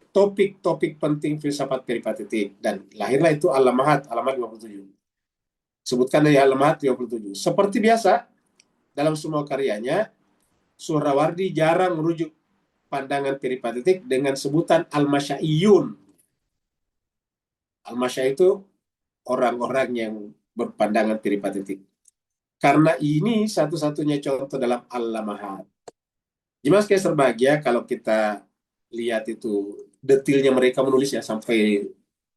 topik-topik penting filsafat peripatetik. Dan lahirlah itu Al-Mahat 57. Sebutkan dari Al-Mahat 57. Seperti biasa, dalam semua karyanya, Surawardi jarang merujuk pandangan peripatetik dengan sebutan Al-Masyaiyun. Al-Masya itu orang-orang yang berpandangan peripatetik. Karena ini satu-satunya contoh dalam Al-Mahat. Jelas kayak serbahagia kalau kita lihat itu detailnya mereka menulis ya sampai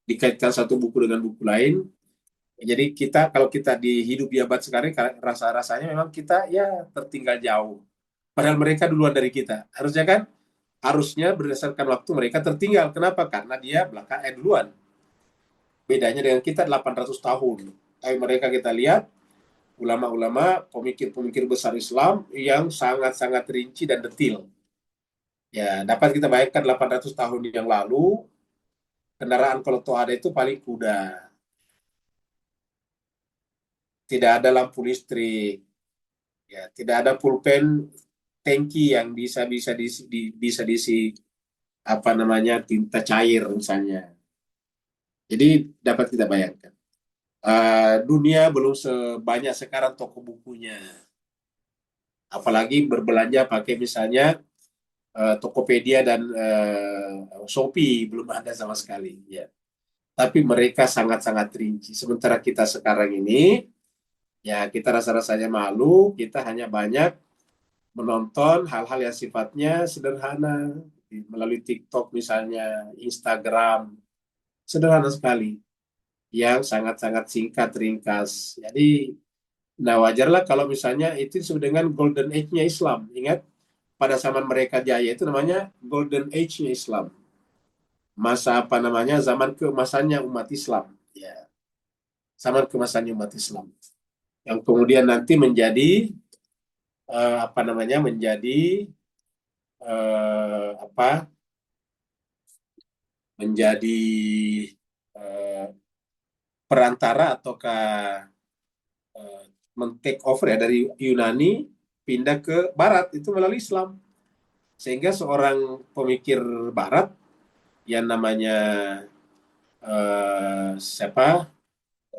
dikaitkan satu buku dengan buku lain. Jadi kita kalau kita di hidup di abad sekarang rasa-rasanya memang kita ya tertinggal jauh. Padahal mereka duluan dari kita. Harusnya berdasarkan waktu mereka tertinggal. Kenapa? Karena dia duluan. Bedanya dengan kita 800 tahun. Tapi mereka kita lihat ulama-ulama, pemikir-pemikir besar Islam yang sangat-sangat rinci dan detil. Ya, dapat kita bayangkan 800 tahun yang lalu, kendaraan kalau toh ada itu paling kuda. Tidak ada lampu listrik, ya, tidak ada pulpen tangki yang bisa diisi apa namanya tinta cair misalnya. Jadi dapat kita bayangkan. Dunia belum sebanyak sekarang toko bukunya. Apalagi berbelanja pakai misalnya Tokopedia dan Shopee belum ada sama sekali. Ya. Tapi mereka sangat-sangat rinci. Sementara kita sekarang ini, ya kita rasa-rasanya malu, kita hanya banyak menonton hal-hal yang sifatnya sederhana melalui TikTok misalnya, Instagram, sederhana sekali, yang sangat-sangat singkat, ringkas. Jadi, nah wajarlah kalau misalnya itu disebut dengan golden age-nya Islam. Ingat, pada zaman mereka jaya itu namanya golden age-nya Islam. Masa apa namanya zaman keemasannya umat Islam. Ya. zaman kemasannya umat Islam. Yang kemudian nanti menjadi apa namanya menjadi apa menjadi eh, perantara ataukah men-take over ya dari Yunani pindah ke Barat itu melalui Islam. Sehingga seorang pemikir Barat yang namanya siapa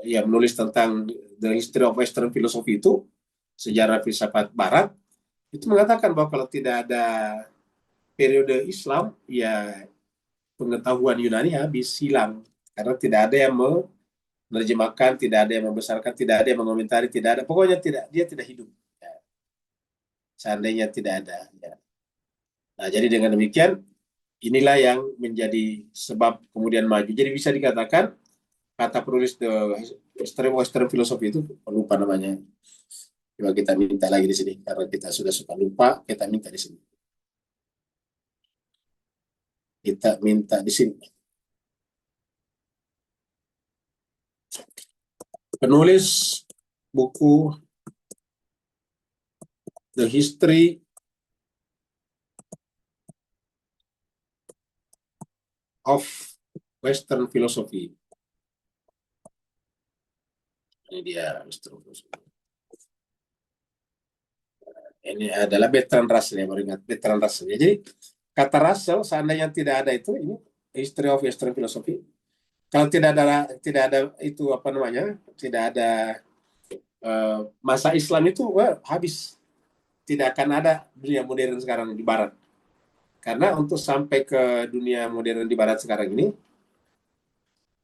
yang menulis tentang The History of Western Philosophy itu sejarah filsafat Barat itu mengatakan bahwa kalau tidak ada periode Islam ya pengetahuan Yunani habis hilang karena tidak ada yang menerjemahkan, tidak ada yang membesarkan, tidak ada yang mengomentari, tidak ada pokoknya tidak dia tidak hidup. Ya, seandainya tidak ada. Ya. Nah jadi dengan demikian inilah yang menjadi sebab kemudian maju. Jadi bisa dikatakan kata penulis The History of Western Philosophy itu lupa namanya. Coba kita minta lagi di sini karena kita sudah suka lupa, kita minta di sini. Kita minta di sini. Penulis buku The History of Western Philosophy. Ini dia Western Philosophy. Ini adalah Bertrand Russell ya, baru ingat Bertrand Russell. Jadi kata Russell seandainya tidak ada itu ini History of Western Philosophy. Kalau tidak ada itu apa namanya? Tidak ada masa Islam itu habis. Tidak akan ada dunia modern sekarang di Barat. Karena untuk sampai ke dunia modern di Barat sekarang ini,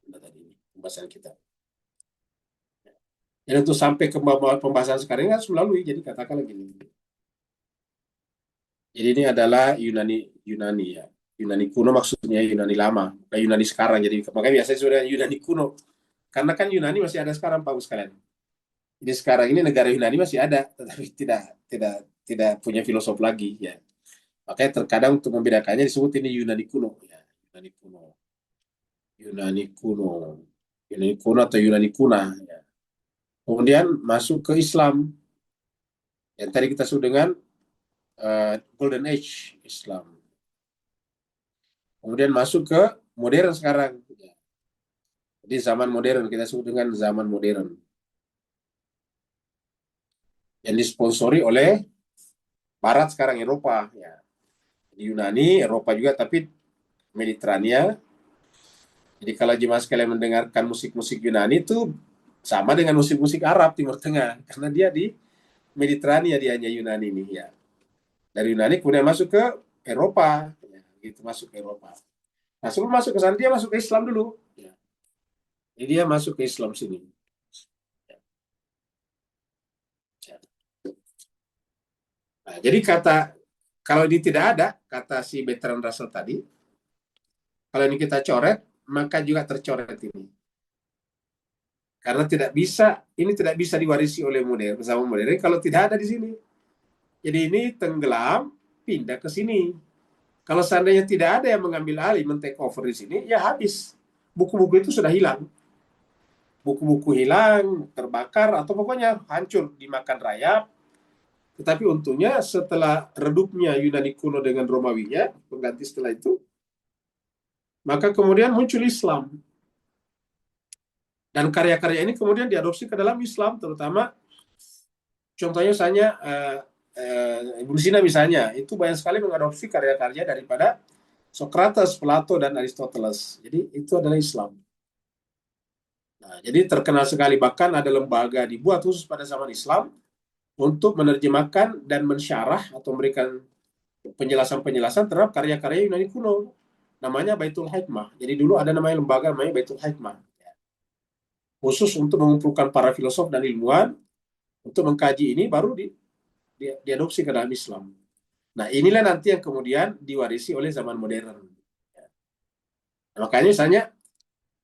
tadi pembahasan kita. Dan untuk sampai ke pembahasan sekarang ini harus melalui, jadi katakanlah gini. Jadi ini adalah Yunani ya. Yunani kuno maksudnya Yunani lama, bukan Yunani sekarang. Jadi makanya biasanya sudah Yunani kuno. Karena kan Yunani masih ada sekarang, Pak sekalian. Jadi sekarang ini negara Yunani masih ada, tetapi tidak punya filosof lagi ya. Makanya terkadang untuk membedakannya disebut ini Yunani kuno ya. Yunani kuno. Yunani kuno. Yunani kuno atau Yunani kuna ya. Kemudian masuk ke Islam. Yang tadi kita sebut dengan Golden Age Islam. Kemudian masuk ke modern sekarang. Jadi zaman modern, kita sebut dengan zaman modern. Yang disponsori oleh Barat sekarang, Eropa. Ya. Yunani, Eropa juga, tapi Mediterania. Jadi kalau jemaah sekalian mendengarkan musik-musik Yunani itu sama dengan musik-musik Arab Timur Tengah. Karena dia di Mediterania, dia hanya Yunani ini. Ya. Dari Yunani kemudian masuk ke Eropa. Ya, gitu, masuk ke Eropa. Nah, sebelum masuk ke sana, dia masuk ke Islam dulu. Ya. Jadi dia masuk ke Islam sini. Ya. Nah, jadi kalau ini tidak ada, kata si Bertrand Russell tadi, kalau ini kita coret, maka juga tercoret ini. Karena ini tidak bisa diwarisi oleh zaman modern kalau tidak ada di sini. Jadi ini tenggelam, pindah ke sini. Kalau seandainya tidak ada yang mengambil alih, men-take over di sini, ya habis. Buku-buku itu sudah hilang. Buku-buku hilang, terbakar, atau pokoknya hancur, dimakan rayap. Tetapi untungnya setelah redupnya Yunani kuno dengan Romawinya, pengganti setelah itu, maka kemudian muncul Islam. Dan karya-karya ini kemudian diadopsi ke dalam Islam, terutama contohnya misalnya Ibnu Sina misalnya, itu banyak sekali mengadopsi karya-karya daripada Socrates, Plato, dan Aristoteles. Jadi itu adalah Islam. Nah, jadi terkenal sekali, bahkan ada lembaga dibuat khusus pada zaman Islam untuk menerjemahkan dan mensyarah atau memberikan penjelasan-penjelasan terhadap karya-karya Yunani kuno. Namanya Baitul Hikmah. Jadi dulu ada namanya lembaga namanya Baitul Hikmah. Khusus untuk mengumpulkan para filosof dan ilmuwan untuk mengkaji ini baru diadopsi ke dalam Islam. Nah inilah nanti yang kemudian diwarisi oleh zaman modern. Nah, makanya misalnya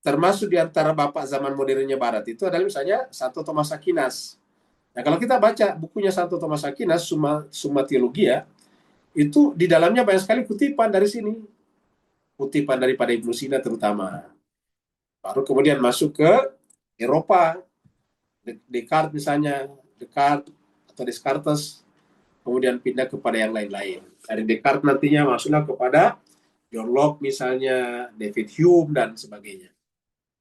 termasuk di antara bapak zaman modernnya Barat itu adalah misalnya Santo Thomas Aquinas. Nah kalau kita baca bukunya Santo Thomas Aquinas, Summa Theologia, itu di dalamnya banyak sekali kutipan dari sini. Kutipan daripada Ibnu Sina terutama. Baru kemudian masuk ke Eropa, Descartes misalnya, Descartes atau Descartes, kemudian pindah kepada yang lain-lain. Dari Descartes nantinya masuklah kepada John Locke misalnya, David Hume dan sebagainya.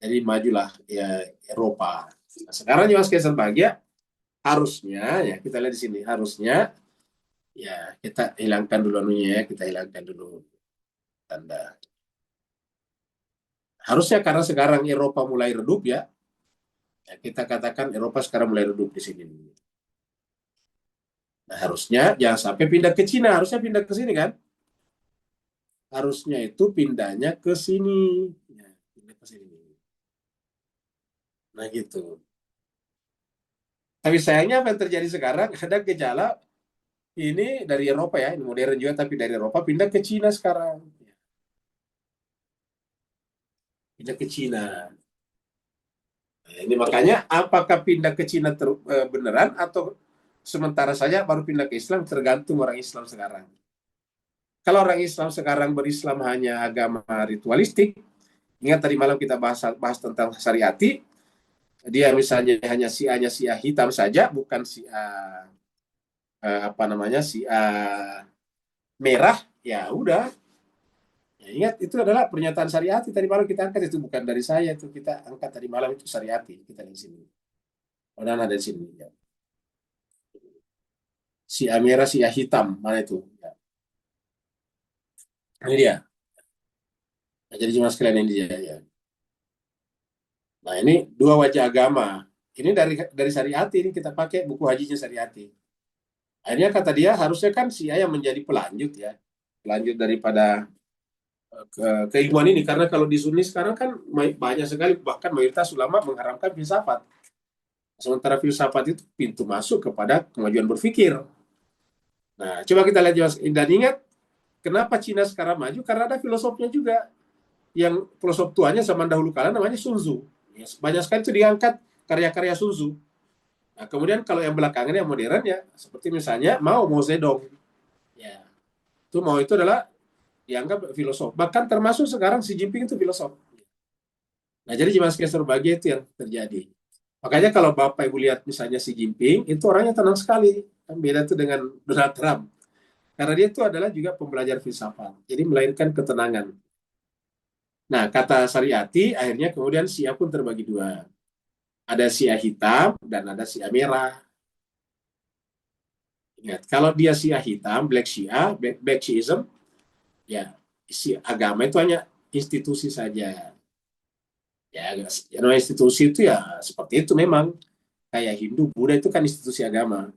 Jadi majulah ya Eropa. Nah, sekarang Mas Kaisar Bahagia harusnya ya kita lihat di sini harusnya ya kita hilangkan dulu anunya ya, kita hilangkan dulu tanda. Harusnya karena sekarang Eropa mulai redup ya, ya kita katakan Eropa sekarang mulai redup di sini. Nah, harusnya jangan sampai pindah ke Cina, harusnya pindah ke sini kan? Harusnya itu pindahnya ke sini. Ya, pindah ke sini. Nah gitu. Tapi sayangnya apa yang terjadi sekarang? Ada gejala ini dari Eropa ya, ini modern juga tapi dari Eropa pindah ke Cina sekarang. Pindah ke Cina. Nah, ini makanya apakah pindah ke Cina beneran atau sementara saja baru pindah ke Islam tergantung orang Islam sekarang. Kalau orang Islam sekarang berislam hanya agama ritualistik, ingat tadi malam kita bahas tentang syariati, dia misalnya hanya si A hitam saja, bukan si A apa namanya si A merah, ya udah. Ya, ingat itu adalah pernyataan syariati tadi malam kita angkat itu bukan dari saya itu kita angkat tadi malam itu syariati kita di sini. Oh, dan ada di sini. Ya. Si A merah, si A hitam mana itu? Ya. Ini dia. Nah, jadi cuma sekalian ini dia. Ya. Nah ini dua wajah agama. Ini dari syariati ini kita pakai buku hajinya syariati. Akhirnya kata dia harusnya kan si A yang menjadi pelanjut ya, pelanjut daripada keilmuan ini karena kalau di Sunni sekarang kan banyak sekali bahkan mayoritas ulama mengharamkan filsafat. Sementara filsafat itu pintu masuk kepada kemajuan berpikir. Nah, coba kita lihat dan ingat kenapa Cina sekarang maju karena ada filosofnya juga yang filosof tuanya zaman dahulu kala namanya Sun Tzu. Ya, banyak sekali itu diangkat karya-karya Sun Tzu. Nah, kemudian kalau yang belakangan yang modern ya seperti misalnya Mao Zedong. Ya, itu Mao itu adalah dianggap filosof. Bahkan termasuk sekarang Xi Jinping itu filosof. Nah, jadi Mas Kester bagi itu yang terjadi. Makanya kalau Bapak Ibu lihat misalnya Xi Jinping, itu orangnya tenang sekali. Kan beda itu dengan Donald Trump. Karena dia itu adalah juga pembelajar filsafat. Jadi melahirkan ketenangan. Nah, kata Sariati, akhirnya kemudian Syiah pun terbagi dua. Ada Syiah hitam dan ada Syiah merah. Ingat, kalau dia Syiah hitam, Black Syiah, Black Shiism, ya isi agama itu hanya institusi saja. Ya, ya institusi itu ya seperti itu memang. Kayak Hindu, Buddha itu kan institusi agama.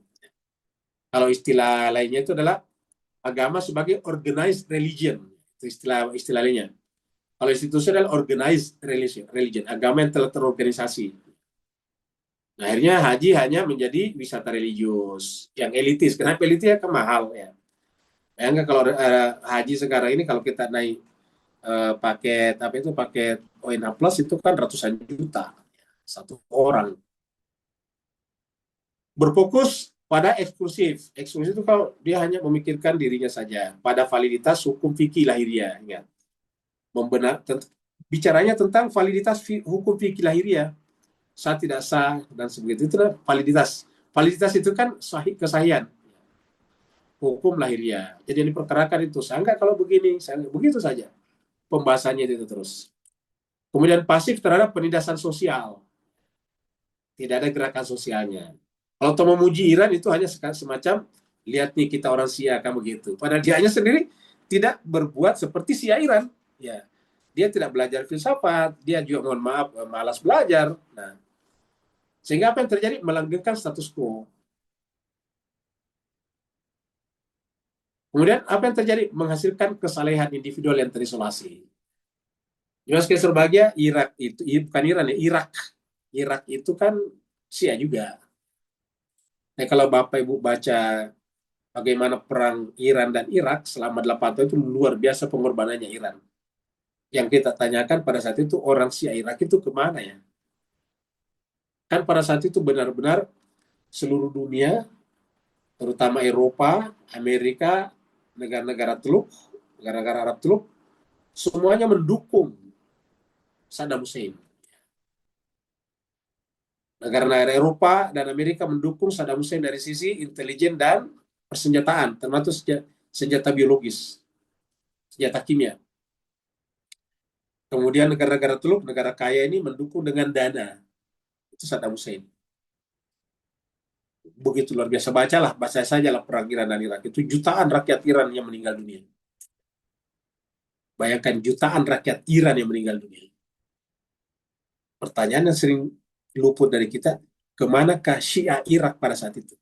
Kalau istilah lainnya itu adalah agama sebagai organized religion. Itu istilah lainnya. Kalau institusi adalah organized religion, agama yang telah terorganisasi. Nah, akhirnya haji hanya menjadi wisata religius yang elitis. Kenapa elitis ya? Kan mahal ya. Bayangkan kalau haji sekarang ini kalau kita naik paket apa itu paket ONH Plus itu kan ratusan juta satu orang. Berfokus pada eksklusif. Eksklusif itu kalau dia hanya memikirkan dirinya saja pada validitas hukum fikih lahiriah. Ingat, bicaranya tentang validitas hukum fikih lahiriah. Sah tidak sah dan sebagainya itu validitas. Validitas itu kan sahih kesahihan hukum lahiriah. Jadi yang diperkarakan itu sah nggak kalau begini, sah nggak begitu saja. Pembahasannya itu terus. Kemudian pasif terhadap penindasan sosial. Tidak ada gerakan sosialnya. Kalau Tomo memuji Iran itu hanya semacam lihat nih kita orang Sia kan begitu. Padahal dia hanya sendiri tidak berbuat seperti Sia Iran. Ya, dia tidak belajar filsafat, dia juga mohon maaf malas belajar. Nah, sehingga apa yang terjadi melanggengkan status quo. Kemudian apa yang terjadi menghasilkan kesalehan individual yang terisolasi. Jelas kayak Serbagia Irak itu bukan Iran ya Irak. Irak itu kan Sia juga. Nah, kalau Bapak Ibu baca bagaimana perang Iran dan Irak selama 8 tahun itu luar biasa pengorbanannya Iran. Yang kita tanyakan pada saat itu orang Syiah Irak itu kemana ya? Kan pada saat itu benar-benar seluruh dunia, terutama Eropa, Amerika, negara-negara Teluk, negara-negara Arab Teluk, semuanya mendukung Saddam Hussein. Negara-negara Eropa dan Amerika mendukung Saddam Hussein dari sisi intelijen dan persenjataan, termasuk senjata biologis, senjata kimia. Kemudian negara-negara Teluk, negara kaya ini mendukung dengan dana. Itu Saddam Hussein. Begitu luar biasa. Baca saja lah perang Iran dan Irak. Itu jutaan rakyat Iran yang meninggal dunia. Bayangkan jutaan rakyat Iran yang meninggal dunia. Pertanyaan yang sering luput dari kita, kemanakah Syiah Irak pada saat itu?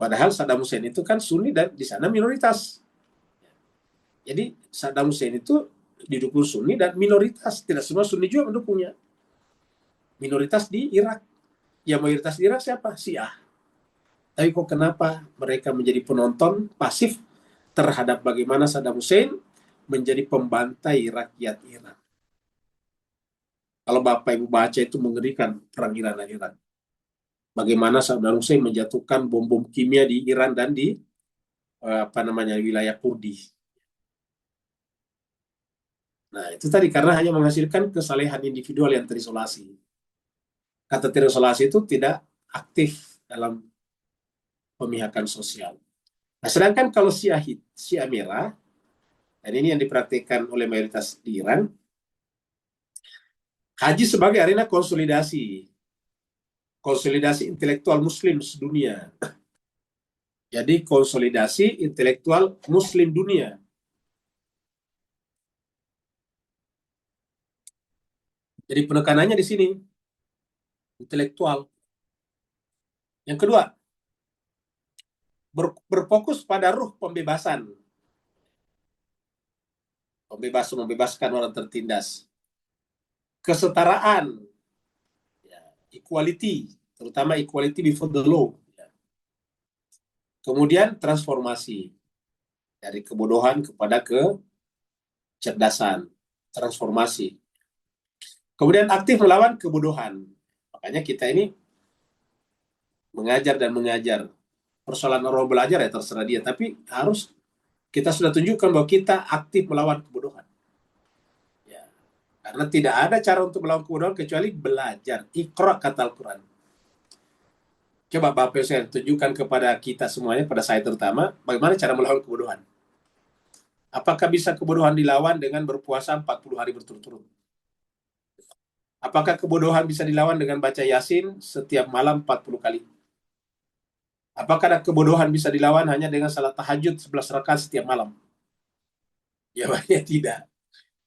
Padahal Saddam Hussein itu kan Sunni dan di sana minoritas. Jadi Saddam Hussein itu didukung Sunni dan minoritas. Tidak semua Sunni juga mendukungnya. Minoritas di Irak. Yang mayoritas di Irak siapa? Syiah. Tapi kok kenapa mereka menjadi penonton pasif terhadap bagaimana Saddam Hussein menjadi pembantai rakyat Iran? Kalau Bapak Ibu baca itu mengerikan perang Iran dan Irak. Bagaimana Saddam Hussein menjatuhkan bom-bom kimia di Iran dan di wilayah Kurdi. Nah, itu tadi karena hanya menghasilkan kesalehan individual yang terisolasi. Kata terisolasi itu tidak aktif dalam pemihakan sosial. Nah, sedangkan kalau Syiah merah, dan ini yang dipraktikkan oleh mayoritas di Iran, haji sebagai arena konsolidasi intelektual muslim sedunia. Jadi konsolidasi intelektual muslim dunia. Jadi penekanannya di sini, intelektual. Yang kedua, berfokus pada ruh pembebasan. Membebaskan orang tertindas. Kesetaraan, ya, equality, terutama equality before the law. Ya. Kemudian transformasi, dari kebodohan kepada kecerdasan, transformasi. Kemudian aktif melawan kebodohan. Makanya kita ini mengajar dan mengajar. Persoalan orang belajar ya terserah dia, tapi harus kita sudah tunjukkan bahwa kita aktif melawan kebodohan. Ya. Karena tidak ada cara untuk melawan kebodohan kecuali belajar. Iqra kata Al-Quran. Coba Bapak saya tunjukkan kepada kita semuanya, pada saya terutama, bagaimana cara melawan kebodohan. Apakah bisa kebodohan dilawan dengan berpuasa 40 hari berturut-turut? Apakah kebodohan bisa dilawan dengan baca Yasin setiap malam 40 kali? Apakah kebodohan bisa dilawan hanya dengan salat tahajud 11 rakaat setiap malam? Jawabannya tidak.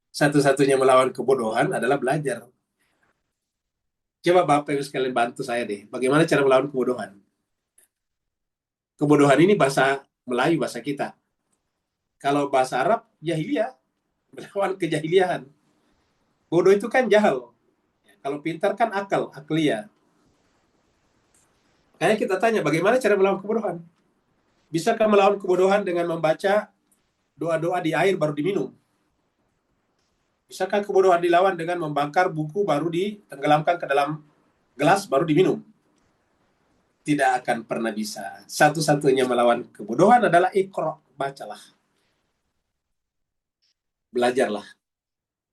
Satu-satunya melawan kebodohan adalah belajar. Coba Bapak Ibu sekalian bantu saya deh. Bagaimana cara melawan kebodohan? Kebodohan ini bahasa Melayu, bahasa kita. Kalau bahasa Arab, jahiliyah. Melawan kejahiliahan. Bodoh itu kan jahal. Kalau pintar kan akliyah. Kayak kita tanya, bagaimana cara melawan kebodohan? Bisakah melawan kebodohan dengan membaca doa-doa di air baru diminum? Bisakah kebodohan dilawan dengan membakar buku baru ditenggelamkan ke dalam gelas baru diminum? Tidak akan pernah bisa. Satu-satunya melawan kebodohan adalah iqra, bacalah. Belajarlah.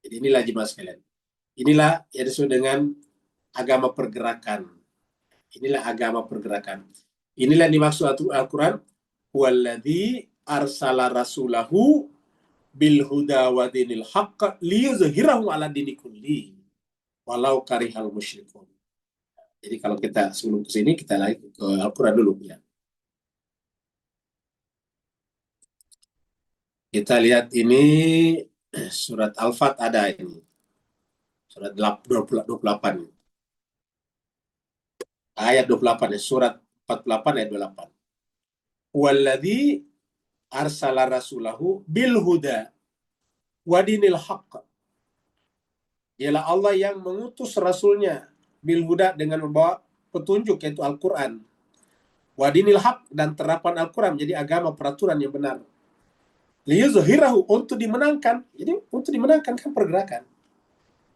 Jadi inilah jemaah sekalian. Inilah yang disebut dengan agama pergerakan. Inilah agama pergerakan. Inilah yang dimaksud Al-Quran. Walladzi arsala rasulahu bil huda wa dinil haqq liyuzhirahu ala dini kulli walau karihal musyrikun. Jadi kalau kita sebelum ke sini kita lagi ke Al-Quran dulu ya. Kita lihat ini surat Al-Fat ada ini. Surat 28. Ayat 28 ya, surat 48 ayat 28. Walladzi arsala rasulahu bil huda wa dinil haqq. Ialah Allah yang mengutus rasulnya bil huda dengan membawa petunjuk yaitu Al-Quran. Wadinil haq dan terapan Al-Quran menjadi agama peraturan yang benar. Liyuzhirahu untuk dimenangkan. Jadi untuk dimenangkan kan pergerakan.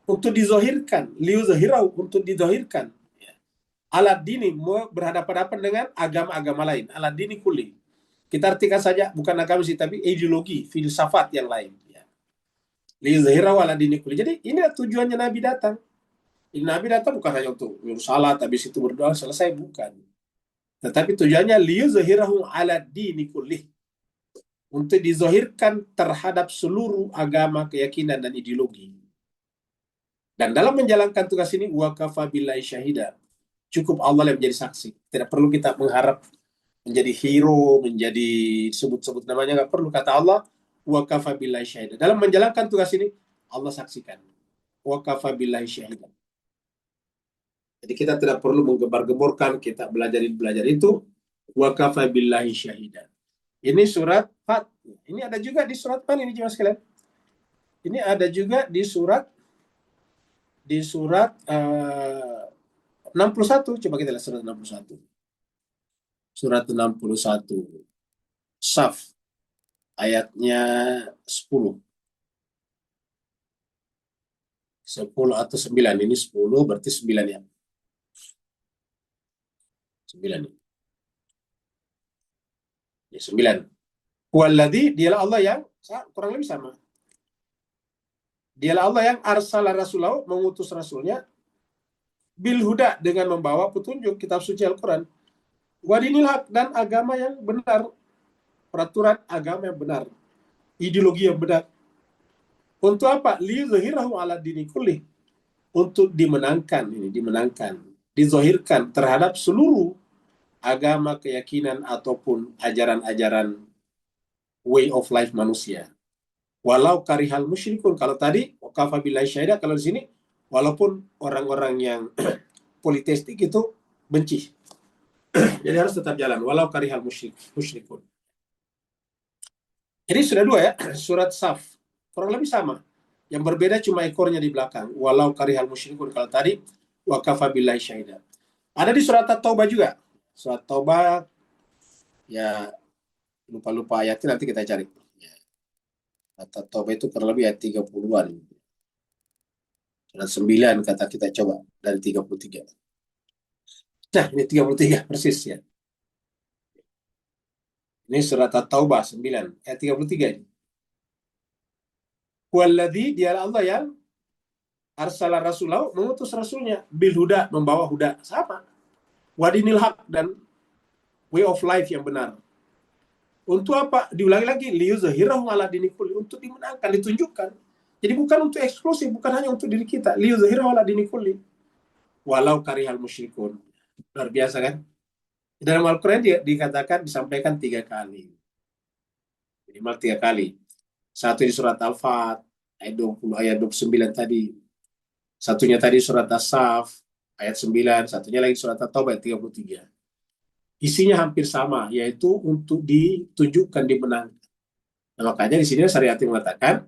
Untuk dizohirkan. Liyuzhirahu untuk dizohirkan. Alat dini berhadapan-hadapan dengan agama-agama lain. Alat dini kulli. Kita artikan saja bukan agama sih tapi ideologi, filsafat yang lain. Liyuzhirahu ala dini kulli. Jadi ini tujuannya Nabi datang. Nabi datang bukan hanya untuk salat, habis itu berdoa, selesai, bukan. Tetapi tujuannya liyuzhirahu ala dini kullih, untuk dizahirkan terhadap seluruh agama, keyakinan, dan ideologi. Dan dalam menjalankan tugas ini, wa kafa billahi syahida. Cukup Allah yang menjadi saksi. Tidak perlu kita mengharap menjadi hero, menjadi sebut-sebut namanya, nggak perlu. Kata Allah, wa kafa billahi syahida. Dalam menjalankan tugas ini, Allah saksikan. Wa kafa billahi syahida. Jadi kita tidak perlu menggembar-gemborkan, kita belajar itu. Wa kafa billahi syahida. Ini surat Fat. Ini ada juga di surat mana ini, jemaah sekalian? Ini ada juga di surat 61. Coba kita lihat surat 61. Surat 61. Saf. Ayatnya 10. 10 atau 9. Ini 10 berarti 9 ya. 9 ya. Ya, 9. Walladzi, dialah Allah yang kurang lebih sama. Dialah Allah yang arsala rasulahu, mengutus rasulnya, bil huda, dengan membawa petunjuk kitab suci Al-Quran, wadinil haq, dan agama yang benar, peraturan agama yang benar, ideologi yang benar. Untuk apa? Liyuzhirahu ala dini kullih, untuk dimenangkan, dizahirkan terhadap seluruh agama, keyakinan, ataupun ajaran-ajaran way of life manusia. Walau karihal musyrikun, kalau tadi wakafa billahi syahida, kalau di sini walaupun orang-orang yang politeistik itu benci. Jadi harus tetap jalan walau karihal musyrikun. Jadi sudah dua ya, surat Saf kurang lebih sama. Yang berbeda cuma ekornya di belakang. Walau karihal musyrikun, kalau tadi wakafa billahi syahida. Ada di surat At-Taubah juga. Surat Taubah ya, lupa-lupa ayatnya, nanti kita cari. At-Taubah itu kurang lebih ayat 30-an. Surat 9 kata kita coba dari 33. Nah, ini 33 persis ya. Ini surat At-Taubah 9 ayat 33 ini. Walladzi, dia Allah yang arsala rasulahu, mengutus rasulnya, bil huda, membawa huda, sama. Wadinil haq, dan way of life yang benar. Untuk apa? Diulangi lagi, liyuzhirahu ala dini kulli, untuk dimenangkan, ditunjukkan. Jadi bukan untuk eksklusif, bukan hanya untuk diri kita. Liyuzhirahu ala dini kulli. Walau karihal musyrikun. Luar biasa kan? Dalam Al-Quran dikatakan, disampaikan 3 kali. Minimal 3 kali. Satu di surat Al-Fat, ayat 20, ayat 29 tadi. Satunya tadi surat As-Saf, ayat 9. Satunya lagi surat At-Taubah, ayat 33. Isinya hampir sama, yaitu untuk ditunjukkan, dimenangkan. Nah, makanya di sini Syariati mengatakan,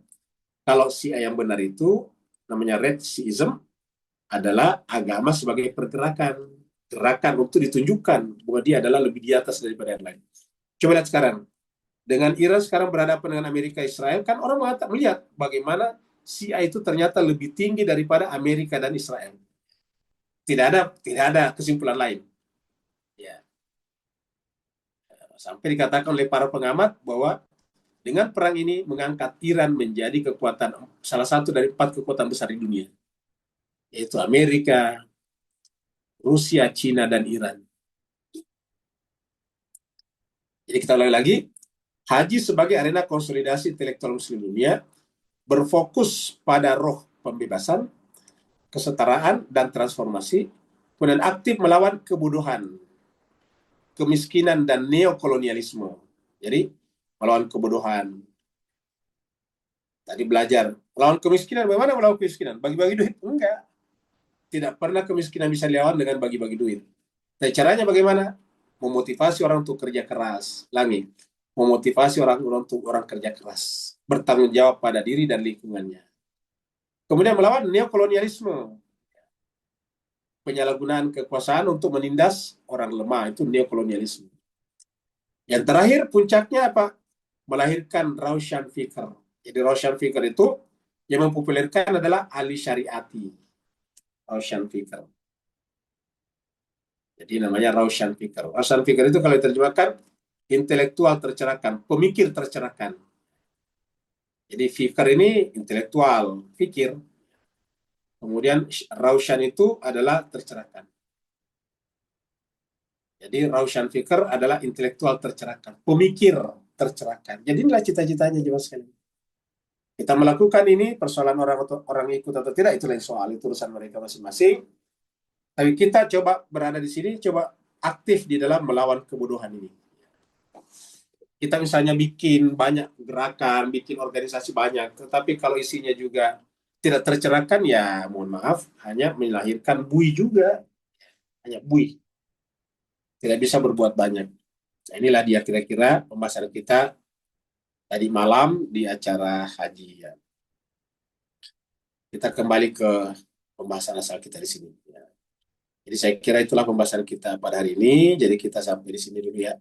kalau Syiah yang benar itu, namanya Red Shiism, adalah agama sebagai pergerakan. Gerakan untuk ditunjukkan bahwa dia adalah lebih di atas daripada yang lain. Coba lihat sekarang. Dengan Iran sekarang berhadapan dengan Amerika Israel, kan orang melihat bagaimana Syiah itu ternyata lebih tinggi daripada Amerika dan Israel. Tidak ada kesimpulan lain. Ya. Sampai dikatakan oleh para pengamat bahwa dengan perang ini mengangkat Iran menjadi kekuatan, salah satu dari 4 kekuatan besar di dunia, yaitu Amerika, Rusia, Cina, dan Iran. Jadi kita ulangi lagi, haji sebagai arena konsolidasi intelektual muslim dunia, berfokus pada roh pembebasan, kesetaraan, dan transformasi, kemudian aktif melawan kebodohan, kemiskinan, dan neokolonialisme. Jadi, melawan kebodohan. Tadi belajar, melawan kemiskinan, bagaimana melawan kemiskinan? Bagi-bagi duit? Enggak. Tidak pernah kemiskinan bisa dilawan dengan bagi-bagi duit. Tapi caranya bagaimana? Memotivasi orang untuk kerja keras. Langi, memotivasi orang untuk orang kerja keras, bertanggung jawab pada diri dan lingkungannya. Kemudian melawan neokolonialisme, penyalahgunaan kekuasaan untuk menindas orang lemah, itu neokolonialisme. Yang terakhir, puncaknya apa? Melahirkan Raushan Fikr. Jadi Raushan Fikr itu yang mempopulerkan adalah Ali Syariati. Raushan Fikr. Jadi namanya Raushan Fikr. Raushan Fikr itu kalau diterjemahkan, intelektual tercerahkan, pemikir tercerahkan. Jadi Fikr ini intelektual, fikir. Kemudian Raushan itu adalah tercerahkan. Jadi Raushan Fikr adalah intelektual tercerahkan, pemikir tercerahkan. Jadi inilah cita-citanya jemaah sekalian. Kita melakukan ini, persoalan orang ikut atau tidak itu lain soal, itu urusan mereka masing-masing. Tapi kita coba berada di sini, coba aktif di dalam melawan kebodohan ini. Kita misalnya bikin banyak gerakan, bikin organisasi banyak, tetapi kalau isinya juga tidak tercerahkan, ya mohon maaf, hanya melahirkan bui juga, hanya bui, tidak bisa berbuat banyak. Nah, inilah dia kira-kira pembahasan kita tadi malam di acara haji. Ya. Kita kembali ke pembahasan asal kita di sini. Ya. Jadi saya kira itulah pembahasan kita pada hari ini. Jadi kita sampai di sini dulu ya.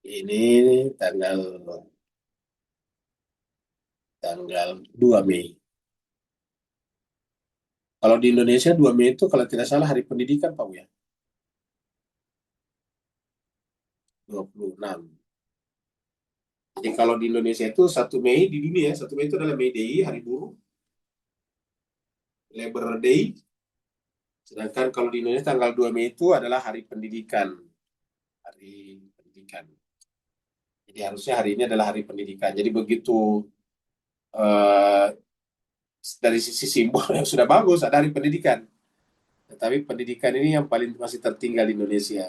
Ini tanggal tanggal 2 Mei. Kalau di Indonesia 2 Mei itu kalau tidak salah hari pendidikan Pak ya. 26. Jadi kalau di Indonesia itu 1 Mei di dunia, 1 Mei itu adalah May Day, hari buruh, Labor Day. Sedangkan kalau di Indonesia tanggal 2 Mei itu adalah hari pendidikan. Hari pendidikan. Jadi harusnya hari ini adalah hari pendidikan. Jadi begitu eh, dari sisi simbol yang sudah bagus ada hari pendidikan. Tetapi pendidikan ini yang paling masih tertinggal di Indonesia.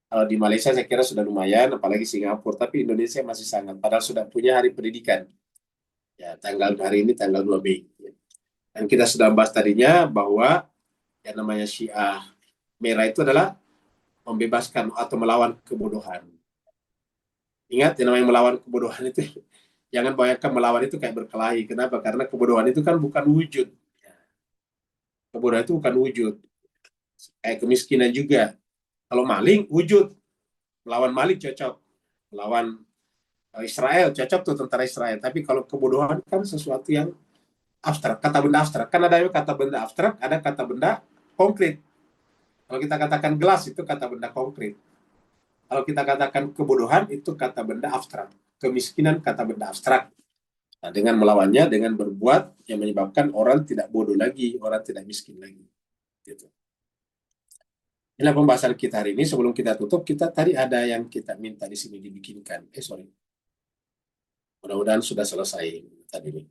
Kalau di Malaysia saya kira sudah lumayan, apalagi Singapura. Tapi Indonesia masih sangat. Padahal sudah punya hari pendidikan. Ya, tanggal hari ini tanggal 2 Mei. Dan kita sudah bahas tadinya bahwa yang namanya Syiah merah itu adalah membebaskan atau melawan kebodohan. Ingat, yang namanya melawan kebodohan itu, jangan bayangkan melawan itu kayak berkelahi. Kenapa? Karena kebodohan itu kan bukan wujud. Kebodohan itu bukan wujud. Kayak kemiskinan juga. Kalau maling, wujud. Melawan maling cocok. Melawan Israel, cocok tuh tentara Israel. Tapi kalau kebodohan kan sesuatu yang abstrak. Kata benda abstrak. Kan ada kata benda abstrak, ada kata benda konkret. Kalau kita katakan gelas, itu kata benda konkret. Kalau kita katakan kebodohan, itu kata benda abstrak. Kemiskinan, kata benda abstrak. Nah, dengan melawannya, dengan berbuat yang menyebabkan orang tidak bodoh lagi, orang tidak miskin lagi. Gitu. Inilah pembahasan kita hari ini. Sebelum kita tutup, kita tadi ada yang kita minta di sini dibikinkan. Sorry. Mudah-mudahan sudah selesai tadi ini.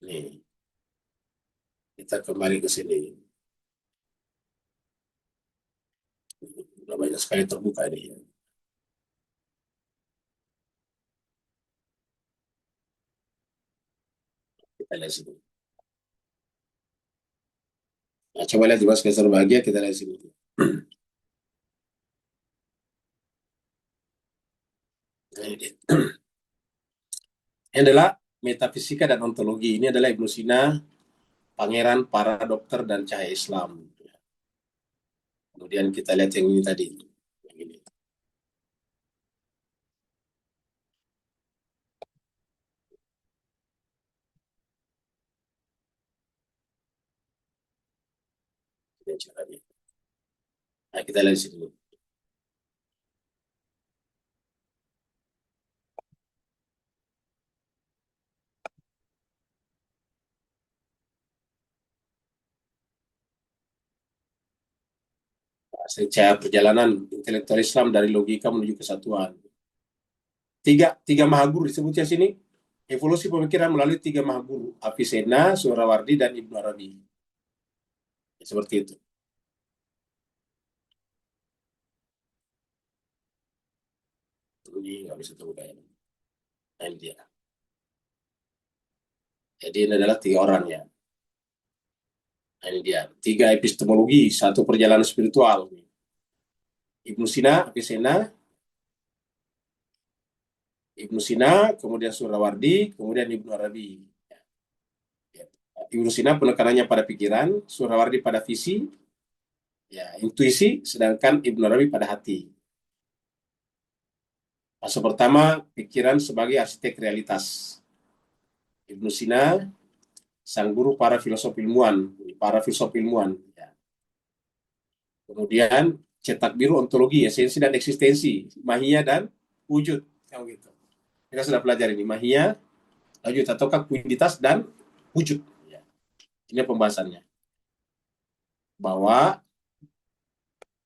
Nih, kita kembali ke sini. Sudah banyak sekali terbuka ini. Kita lihat sini. Nah, coba lihat di bawah sketsa bahagia, kita lihat sini. Nah, ini dia. Ini adalah metafisika dan ontologi. Ini adalah Ibnu Sina, pangeran para dokter dan cahaya Islam. Kemudian kita lihat yang ini tadi. Yang ini. Ini caranya. Nah, kita lihat di sini. Secara perjalanan intelektual Islam dari logika menuju kesatuan. Tiga mahaguru disebutnya sini. Evolusi pemikiran melalui tiga mahaguru. Avicenna, Surawardi, dan Ibnu Arabi. Ya, seperti itu. Ini nggak bisa terbuka ya. Nah, ini dia. Jadi ini adalah tiga orang ya. Nah, ini dia. Tiga epistemologi, satu perjalanan spiritual. Ibnu Sina, Avicenna, Ibnu Sina, kemudian Surawardi, kemudian Ibnu Arabi. Ya. Ibnu Sina penekanannya pada pikiran, Surawardi pada visi, ya intuisi, sedangkan Ibnu Arabi pada hati. Fase pertama, pikiran sebagai arsitek realitas. Ibnu Sina, sang guru para filsuf ilmuwan. Ya. Kemudian cetak biru ontologi, esensi dan eksistensi, mahia dan wujud. Gitu. Kita sudah pelajari ini mahia, Wujud ataukah kuiditas dan wujud. Ya. Ini pembahasannya. Bahwa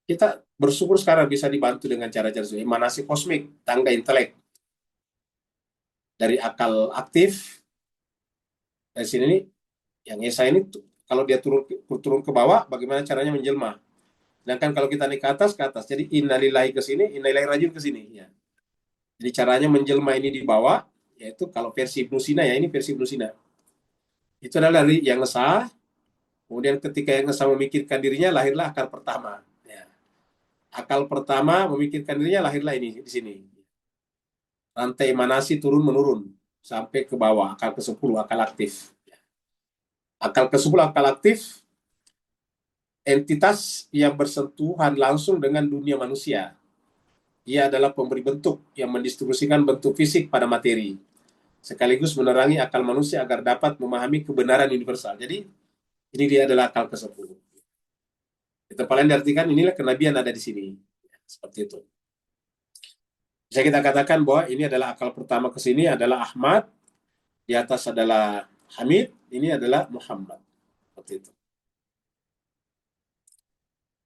kita bersyukur sekarang bisa dibantu dengan cara-cara emanasi kosmik, tangga intelek dari akal aktif. Dari sini nih, yang Esa ini kalau dia turun ke bawah, bagaimana caranya menjelma? Sedangkan kalau kita naik ke atas, ke atas. Jadi innalillahi ke sini, innalillahi rajiun ke sini. Ya. Jadi caranya menjelma ini di bawah, yaitu kalau versi Ibnu Sina ya, ini versi Ibnu Sina. Itu adalah dari yang ngesah, kemudian ketika yang ngesah memikirkan dirinya, lahirlah akal pertama. Ya. Akal pertama memikirkan dirinya, lahirlah ini di sini. Rantai emanasi turun-menurun sampai ke bawah, akal ke-10, akal aktif. Akal ke-10, akal aktif, entitas yang bersentuhan langsung dengan dunia manusia. Ia adalah pemberi bentuk yang mendistribusikan bentuk fisik pada materi, sekaligus menerangi akal manusia agar dapat memahami kebenaran universal. Jadi, ini dia adalah akal ke-10. Itu paling diartikan inilah kenabian ada di sini. Seperti itu. Bisa kita katakan bahwa ini adalah akal pertama ke sini adalah Ahmad, di atas adalah Hamid, ini adalah Muhammad. Seperti itu.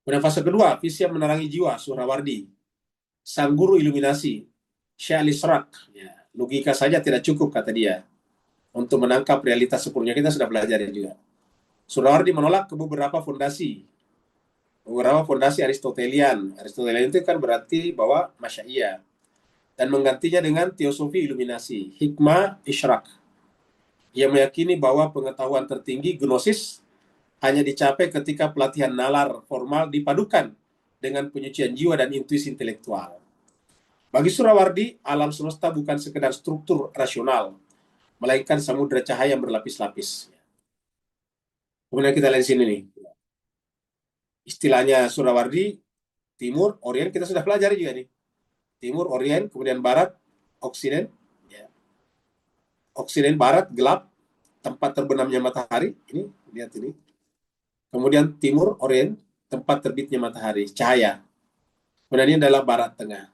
Kemudian fase kedua, visi yang menerangi jiwa, Suhrawardi. Sang guru iluminasi, Syekh Al-Israq. Ya, logika saja tidak cukup, kata dia, untuk menangkap realitas sepenuhnya. Kita sudah belajar juga. Suhrawardi menolak ke beberapa fondasi. Beberapa fondasi Aristotelian. Aristotelian itu kan berarti bahwa Masyaiyah. Dan menggantinya dengan teosofi iluminasi, hikmah isyraq. Ia meyakini bahwa pengetahuan tertinggi, gnosis, hanya dicapai ketika pelatihan nalar formal dipadukan dengan penyucian jiwa dan intuisi intelektual. Bagi Surawardi, alam semesta bukan sekedar struktur rasional, melainkan samudra cahaya yang berlapis-lapis. Kemudian kita lihat di sini nih. Istilahnya Surawardi, timur, orient, kita sudah pelajari juga nih. Timur, orient, kemudian barat, oksiden. Ya. Oksiden, barat, gelap, tempat terbenamnya matahari. Ini, lihat ini. Kemudian timur, orient, tempat terbitnya matahari, cahaya. Kemudian ini adalah barat tengah.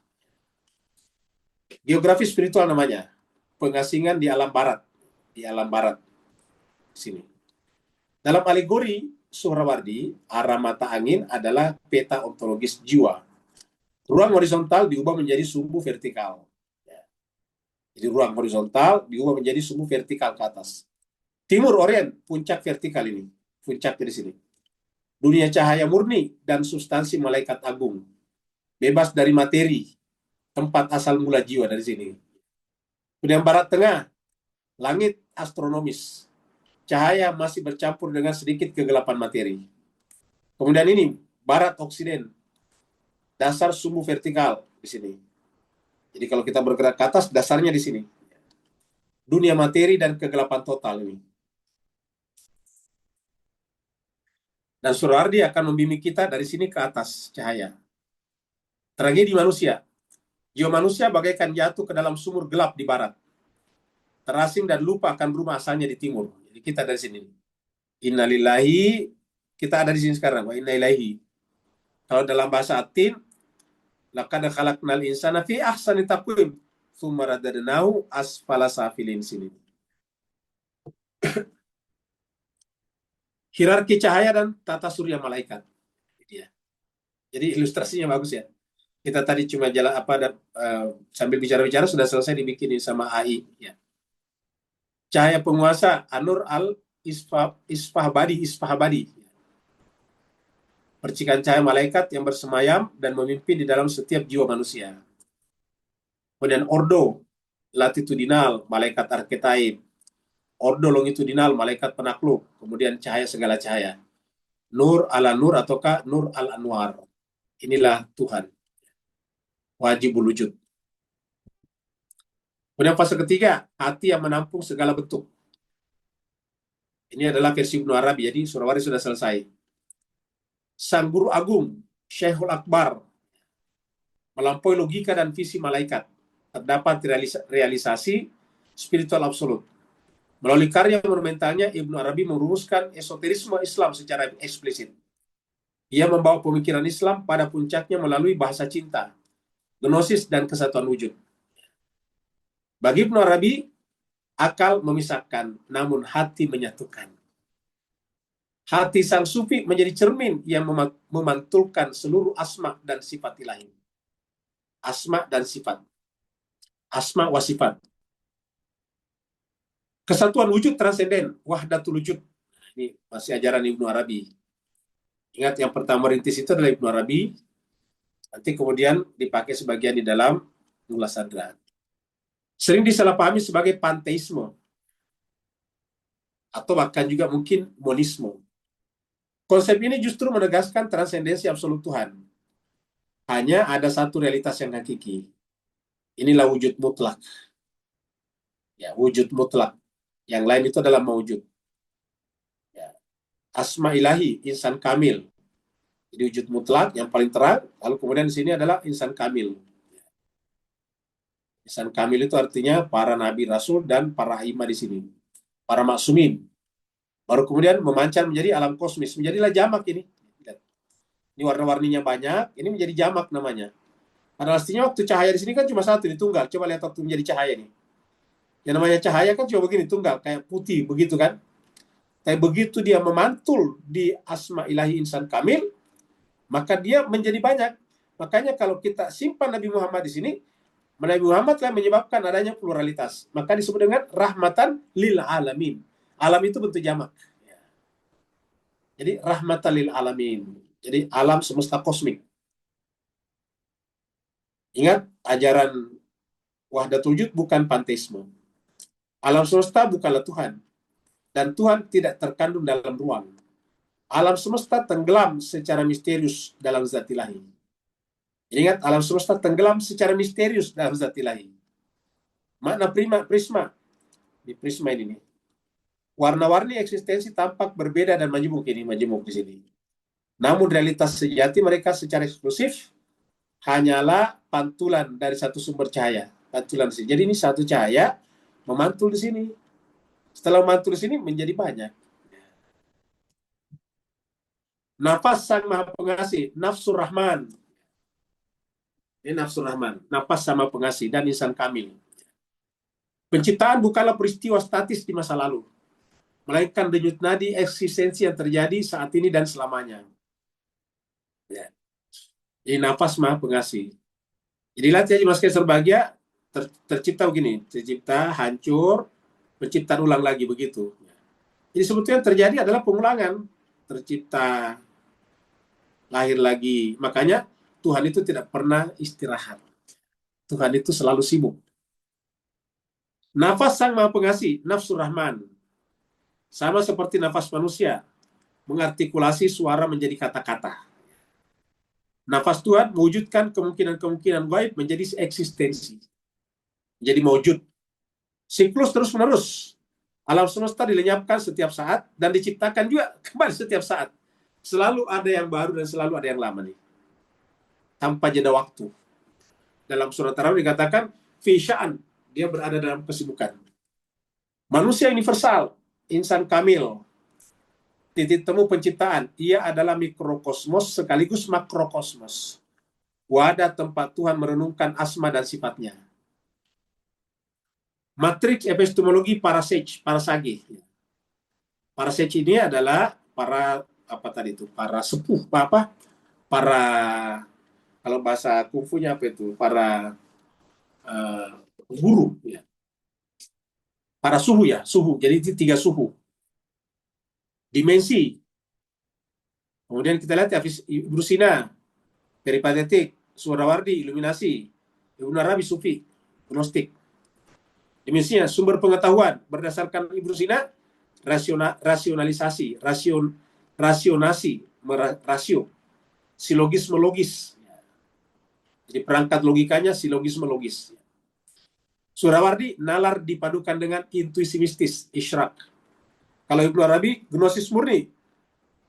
Geografi spiritual namanya. Pengasingan di alam barat. Di alam barat. Sini. Dalam alegori Suhrawardi, arah mata angin adalah peta ontologis jiwa. Ruang horizontal diubah menjadi sumbu vertikal. Jadi ruang horizontal diubah menjadi sumbu vertikal ke atas. Timur orient, puncak vertikal ini. Puncak dari sini. Dunia cahaya murni dan substansi malaikat agung. Bebas dari materi. Tempat asal mula jiwa dari sini. Kemudian barat tengah, langit astronomis. Cahaya masih bercampur dengan sedikit kegelapan materi. Kemudian ini, barat oksiden. Dasar sumbu vertikal di sini. Jadi kalau kita bergerak ke atas, dasarnya di sini. Dunia materi dan kegelapan total ini. Dan Surardi akan membimbing kita dari sini ke atas cahaya. Tragedi manusia. Jiwa manusia bagaikan jatuh ke dalam sumur gelap di barat. Terasing dan lupa akan rumah asalnya di timur. Jadi kita dari sini. Innalillahi, kita ada di sini sekarang. Wa innalillahi. Kalau dalam bahasa Atin, laqad khalaqnal insana fi ahsani taqwim, tsumma radadnahu asfala safilin sini. Hierarki cahaya dan tata surya malaikat. Jadi ilustrasinya bagus ya. Kita tadi cuma jalan sambil bicara-bicara sudah selesai dibikinin sama AI ya. Cahaya penguasa Anur al Isfahbadi. Percikan cahaya malaikat yang bersemayam dan memimpin di dalam setiap jiwa manusia. Kemudian Ordo latitudinal, malaikat arketaib. Ordo longitudinal, malaikat penakluk. Kemudian cahaya segala cahaya. Nur ala nur ataukah nur al anwar. Inilah Tuhan. Wajibul wujud. Kemudian fase ketiga, hati yang menampung segala bentuk. Ini adalah versi Ibnu Arabi, jadi Surawari sudah selesai. Sang Guru Agung, Syekhul Akbar, melampaui logika dan visi malaikat. Terdapat realisasi spiritual absolut. Melalui karya monumentalnya, Ibnu Arabi merumuskan esoterisme Islam secara eksplisit. Ia membawa pemikiran Islam pada puncaknya melalui bahasa cinta, gnosis, dan kesatuan wujud. Bagi Ibnu Arabi, Akal memisahkan, namun hati menyatukan. Hati sang sufi menjadi cermin yang memantulkan seluruh asma dan sifat ilahi. Asma dan sifat. Asma wa sifat. Kesatuan wujud transenden, wahdatul wujud. Ini masih ajaran Ibnu Arabi. Ingat yang pertama rintis itu adalah Ibnu Arabi, nanti kemudian dipakai sebagian di dalam Nurul Sadra. Sering disalahpahami sebagai panteisme, atau bahkan juga mungkin monisme. Konsep ini justru menegaskan transendensi absolut Tuhan. Hanya ada satu realitas yang hakiki. Inilah wujud mutlak. Ya, wujud mutlak. Yang lain itu adalah mewujud. Ya. Asma ilahi, insan kamil. Jadi wujud mutlak yang paling terang, lalu kemudian di sini adalah insan kamil. Insan kamil itu artinya para nabi rasul dan para imam di sini. Para maksumin. Baru kemudian memancar menjadi alam kosmis. Menjadilah jamak ini. Ini warna-warninya banyak, ini menjadi jamak namanya. Karena pastinya waktu cahaya di sini kan cuma satu, ini tunggal. Coba lihat waktu menjadi cahaya nih. Yang namanya cahaya kan cuma begini, tunggal, kayak putih, begitu kan. Tapi begitu dia memantul di asma ilahi insan kamil, maka dia menjadi banyak. Makanya kalau kita simpan Nabi Muhammad di sini, Nabi Muhammad lah menyebabkan adanya pluralitas. Maka disebut dengan rahmatan lil alamin. Alam itu bentuk jamak. Jadi rahmatan lil alamin. Jadi alam semesta kosmik. Ingat, ajaran wahdatul wujud bukan panteisme. Alam semesta bukanlah Tuhan. Dan Tuhan tidak terkandung dalam ruang. Alam semesta tenggelam secara misterius dalam zat ilahi. Ingat, alam semesta tenggelam secara misterius dalam zat ilahi. Makna prisma. Di prisma ini. Warna-warni eksistensi tampak berbeda dan majemuk ini, majemuk di sini. Namun realitas sejati mereka secara eksklusif hanyalah pantulan dari satu sumber cahaya. Pantulan di sini. Jadi ini satu cahaya memantul di sini. Setelah memantul di sini menjadi banyak. Nafas sang maha pengasih, nafsur rahman. Ini nafsur rahman, nafas sama pengasih dan insan kamil. Penciptaan bukanlah peristiwa statis di masa lalu, melainkan denyut nadi eksistensi yang terjadi saat ini dan selamanya. Ya. Ini nafas maha pengasih. Jadi lihat ya Mas Kaiser Bahagia, tercipta begini, tercipta, hancur, penciptaan ulang lagi begitu. Jadi sebetulnya yang terjadi adalah pengulangan, tercipta, lahir lagi. Makanya Tuhan itu tidak pernah istirahat. Tuhan itu selalu sibuk. Nafas sang maha pengasih, nafsur rahman. Sama seperti nafas manusia, mengartikulasi suara menjadi kata-kata. Nafas Tuhan mewujudkan kemungkinan-kemungkinan gaib menjadi eksistensi. Menjadi mewujud. Siklus terus-menerus. Alam semesta dilenyapkan setiap saat dan diciptakan juga kembali setiap saat. Selalu ada yang baru dan selalu ada yang lama nih. Tanpa jeda waktu. Dalam surat Ar-Rahman dikatakan, fi sya'an, dia berada dalam kesibukan. Manusia universal, insan kamil, titik temu penciptaan, ia adalah mikrokosmos sekaligus makrokosmos. Wadah tempat Tuhan merenungkan asma dan sifatnya. Matriks epistemologi para sage. Para sage ini adalah para sepuh, para kalau bahasa kungfunya apa itu? Para guru, ya. Para suhu ya, suhu. Jadi itu 3 suhu. Dimensi. Kemudian kita lihat ya, Ibnu Sina, peripatetik, Suhrawardi, iluminasi, Ibnu Arabi, sufi, gnostik. Dimensinya, sumber pengetahuan berdasarkan Ibnu Sina, rasionalisasi, rasio, silogisme logis. Jadi perangkat logikanya silogisme logis. Suhrawardi, nalar dipadukan dengan intuisi mistis, isyrak. Kalau Ibnu Arabi, gnosis murni,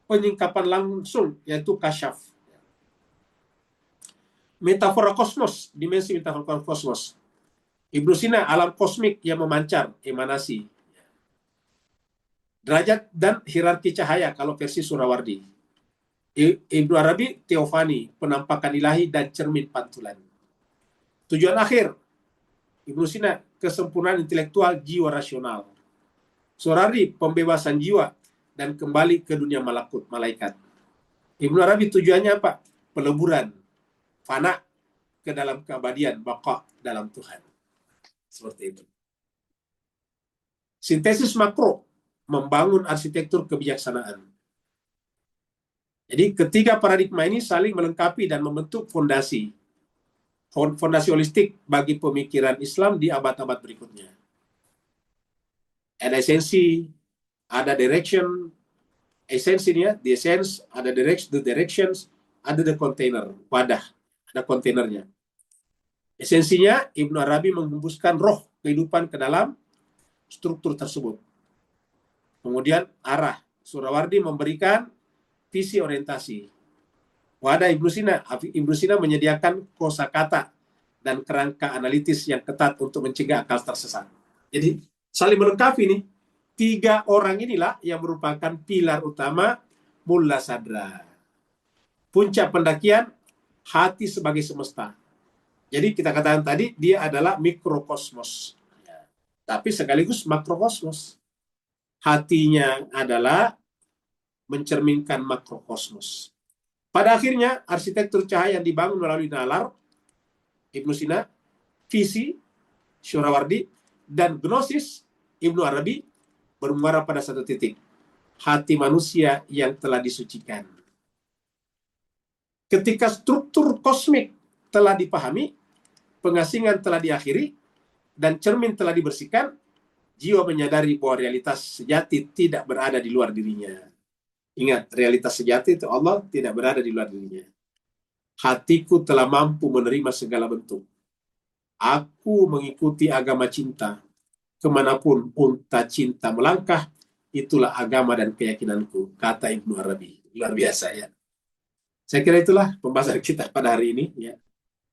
penyingkapan langsung, yaitu kasyaf. Metafora kosmos, dimensi metafora kosmos. Ibnu Sina, alam kosmik yang memancar, emanasi. Derajat dan hierarki cahaya, kalau versi Suhrawardi. Ibnu Arabi, teofani, penampakan ilahi dan cermin pantulan. Tujuan akhir, Ibnu Sina, kesempurnaan intelektual jiwa rasional. Sorawardi pembebasan jiwa dan kembali ke dunia malakut malaikat. Ibnu Arabi tujuannya apa? Peleburan, fana ke dalam keabadian, baqa dalam Tuhan. Seperti itu. Sintesis makro membangun arsitektur kebijaksanaan. Jadi ketiga paradigma ini saling melengkapi dan membentuk fondasi holistik bagi pemikiran Islam di abad-abad berikutnya. Ada esensi, ada direction, esensinya, the essence, ada direction, the directions, ada the container, wadah, ada kontainernya. Esensinya, Ibnu Arabi menghembuskan roh kehidupan ke dalam struktur tersebut. Kemudian arah, Surawardi memberikan visi orientasi. Wadah Ibnu Sina menyediakan kosakata dan kerangka analitis yang ketat untuk mencegah akal tersesat. Jadi saling melengkapi nih. Tiga orang inilah yang merupakan pilar utama Mulla Sadra. Puncak pendakian, hati sebagai semesta. Jadi kita katakan tadi, dia adalah mikrokosmos. Tapi sekaligus makrokosmos. Hatinya adalah mencerminkan makrokosmos. Pada akhirnya, arsitektur cahaya yang dibangun melalui nalar, Ibnu Sina, visi, Surawardi, dan gnosis, Ibnu Arabi, bermuara pada satu titik. Hati manusia yang telah disucikan. Ketika struktur kosmik telah dipahami, pengasingan telah diakhiri, dan cermin telah dibersihkan, jiwa menyadari bahwa realitas sejati tidak berada di luar dirinya. Ingat, realitas sejati itu Allah tidak berada di luar dirinya. Hatiku telah mampu menerima segala bentuk. Aku mengikuti agama cinta. Kemanapun unta cinta melangkah, itulah agama dan keyakinanku, kata Ibnu Arabi. Luar biasa ya. Saya kira itulah pembahasan kita pada hari ini. Ya.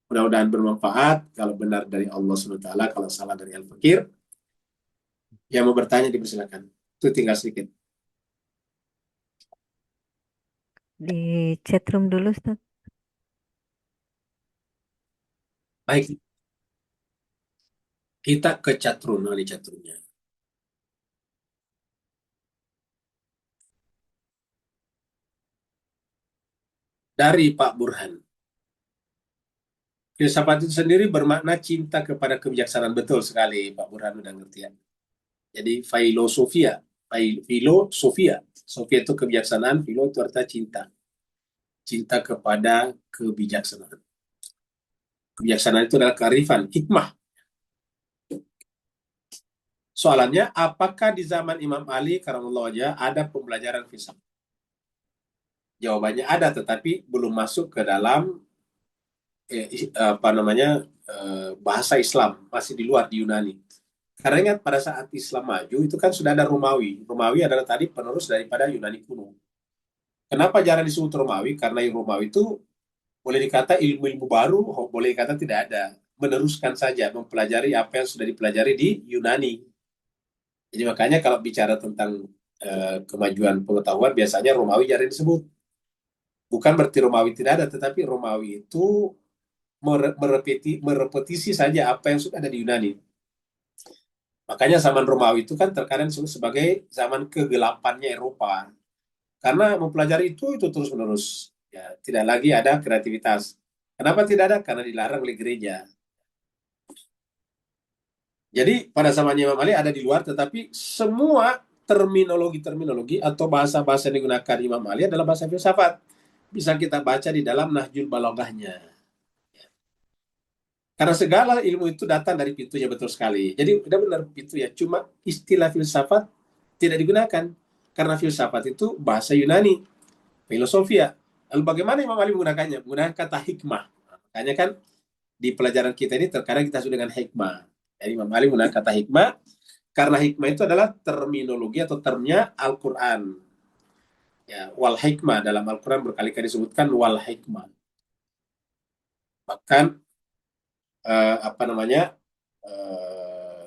Mudah-mudahan bermanfaat. Kalau benar dari Allah SWT, kalau salah dari Al-Fakir. Yang mau bertanya dipersilakan. Itu tinggal sedikit. Di chatroom dulu, Ustaz. Baik. Kita ke chatroom, di chatroomnya. Dari Pak Burhan. Filsafat itu sendiri bermakna cinta kepada kebijaksanaan. Betul sekali, Pak Burhan udah ngerti ya. Jadi filosofia. Sofia itu kebijaksanaan, filo itu artinya cinta. Cinta kepada kebijaksanaan. Kebijaksanaan itu adalah kearifan, hikmah. Soalannya, apakah di zaman Imam Ali karamallahu wajhah ada pembelajaran filsafat? Jawabannya ada, tetapi belum masuk ke dalam bahasa Islam, masih di luar, di Yunani. Karena ingat pada saat Islam maju itu kan sudah ada Romawi. Romawi adalah tadi penerus daripada Yunani kuno. Kenapa jarang disebut Romawi? Karena Romawi itu boleh dikata ilmu-ilmu baru, boleh dikata tidak ada. Meneruskan saja, mempelajari apa yang sudah dipelajari di Yunani. Jadi makanya kalau bicara tentang kemajuan pengetahuan, biasanya Romawi jarang disebut. Bukan berarti Romawi tidak ada, tetapi Romawi itu merepetisi saja apa yang sudah ada di Yunani. Makanya zaman Romawi itu kan terkadang disebut sebagai zaman kegelapannya Eropa. Karena mempelajari itu terus-menerus. Ya, tidak lagi ada kreativitas. Kenapa tidak ada? Karena dilarang oleh gereja. Jadi pada zamannya Imam Ali ada di luar, tetapi semua terminologi-terminologi atau bahasa-bahasa yang digunakan Imam Ali adalah bahasa filsafat. Bisa kita baca di dalam Nahjul Balaghahnya. Karena segala ilmu itu datang dari pintunya, betul sekali. Jadi benar-benar pintu ya. Cuma istilah filsafat tidak digunakan. Karena filsafat itu bahasa Yunani. Filosofia. Lalu bagaimana Imam Ali menggunakannya? Menggunakan kata hikmah. Makanya kan di pelajaran kita ini terkadang kita sebut dengan hikmah. Jadi Imam Ali menggunakan kata hikmah. Karena hikmah itu adalah terminologi atau termnya Al-Quran. Ya, wal hikmah dalam Al-Quran berkali-kali disebutkan wal hikmah. Bahkan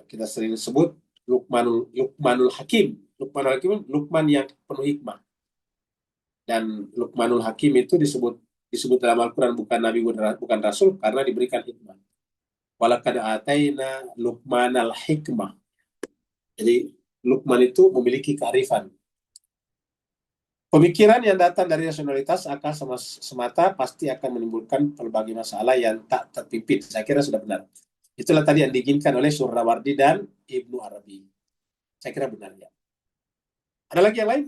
kita sering sebut Luqmanul Hakim. Luqmanul Hakim, Luqman yang penuh hikmah. Dan Luqmanul Hakim itu disebut dalam Al-Quran bukan Nabi, bukan Rasul, karena diberikan hikmah. Walaqad ataina Luqmanal hikmah. Jadi Luqman itu memiliki kearifan. Pemikiran yang datang dari rasionalitas akan semata pasti akan menimbulkan berbagai masalah yang tak terpimpin. Saya kira sudah benar. Itulah tadi yang diinginkan oleh Suhrawardi dan Ibnu Arabi. Saya kira benar ya. Ada lagi yang lain?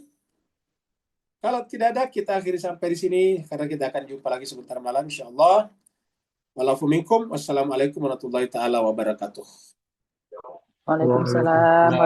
Kalau tidak ada, kita akhiri sampai di sini karena kita akan jumpa lagi sebentar malam insyaallah. Wassalamualaikum warahmatullahi taala wabarakatuh. Waalaikumsalam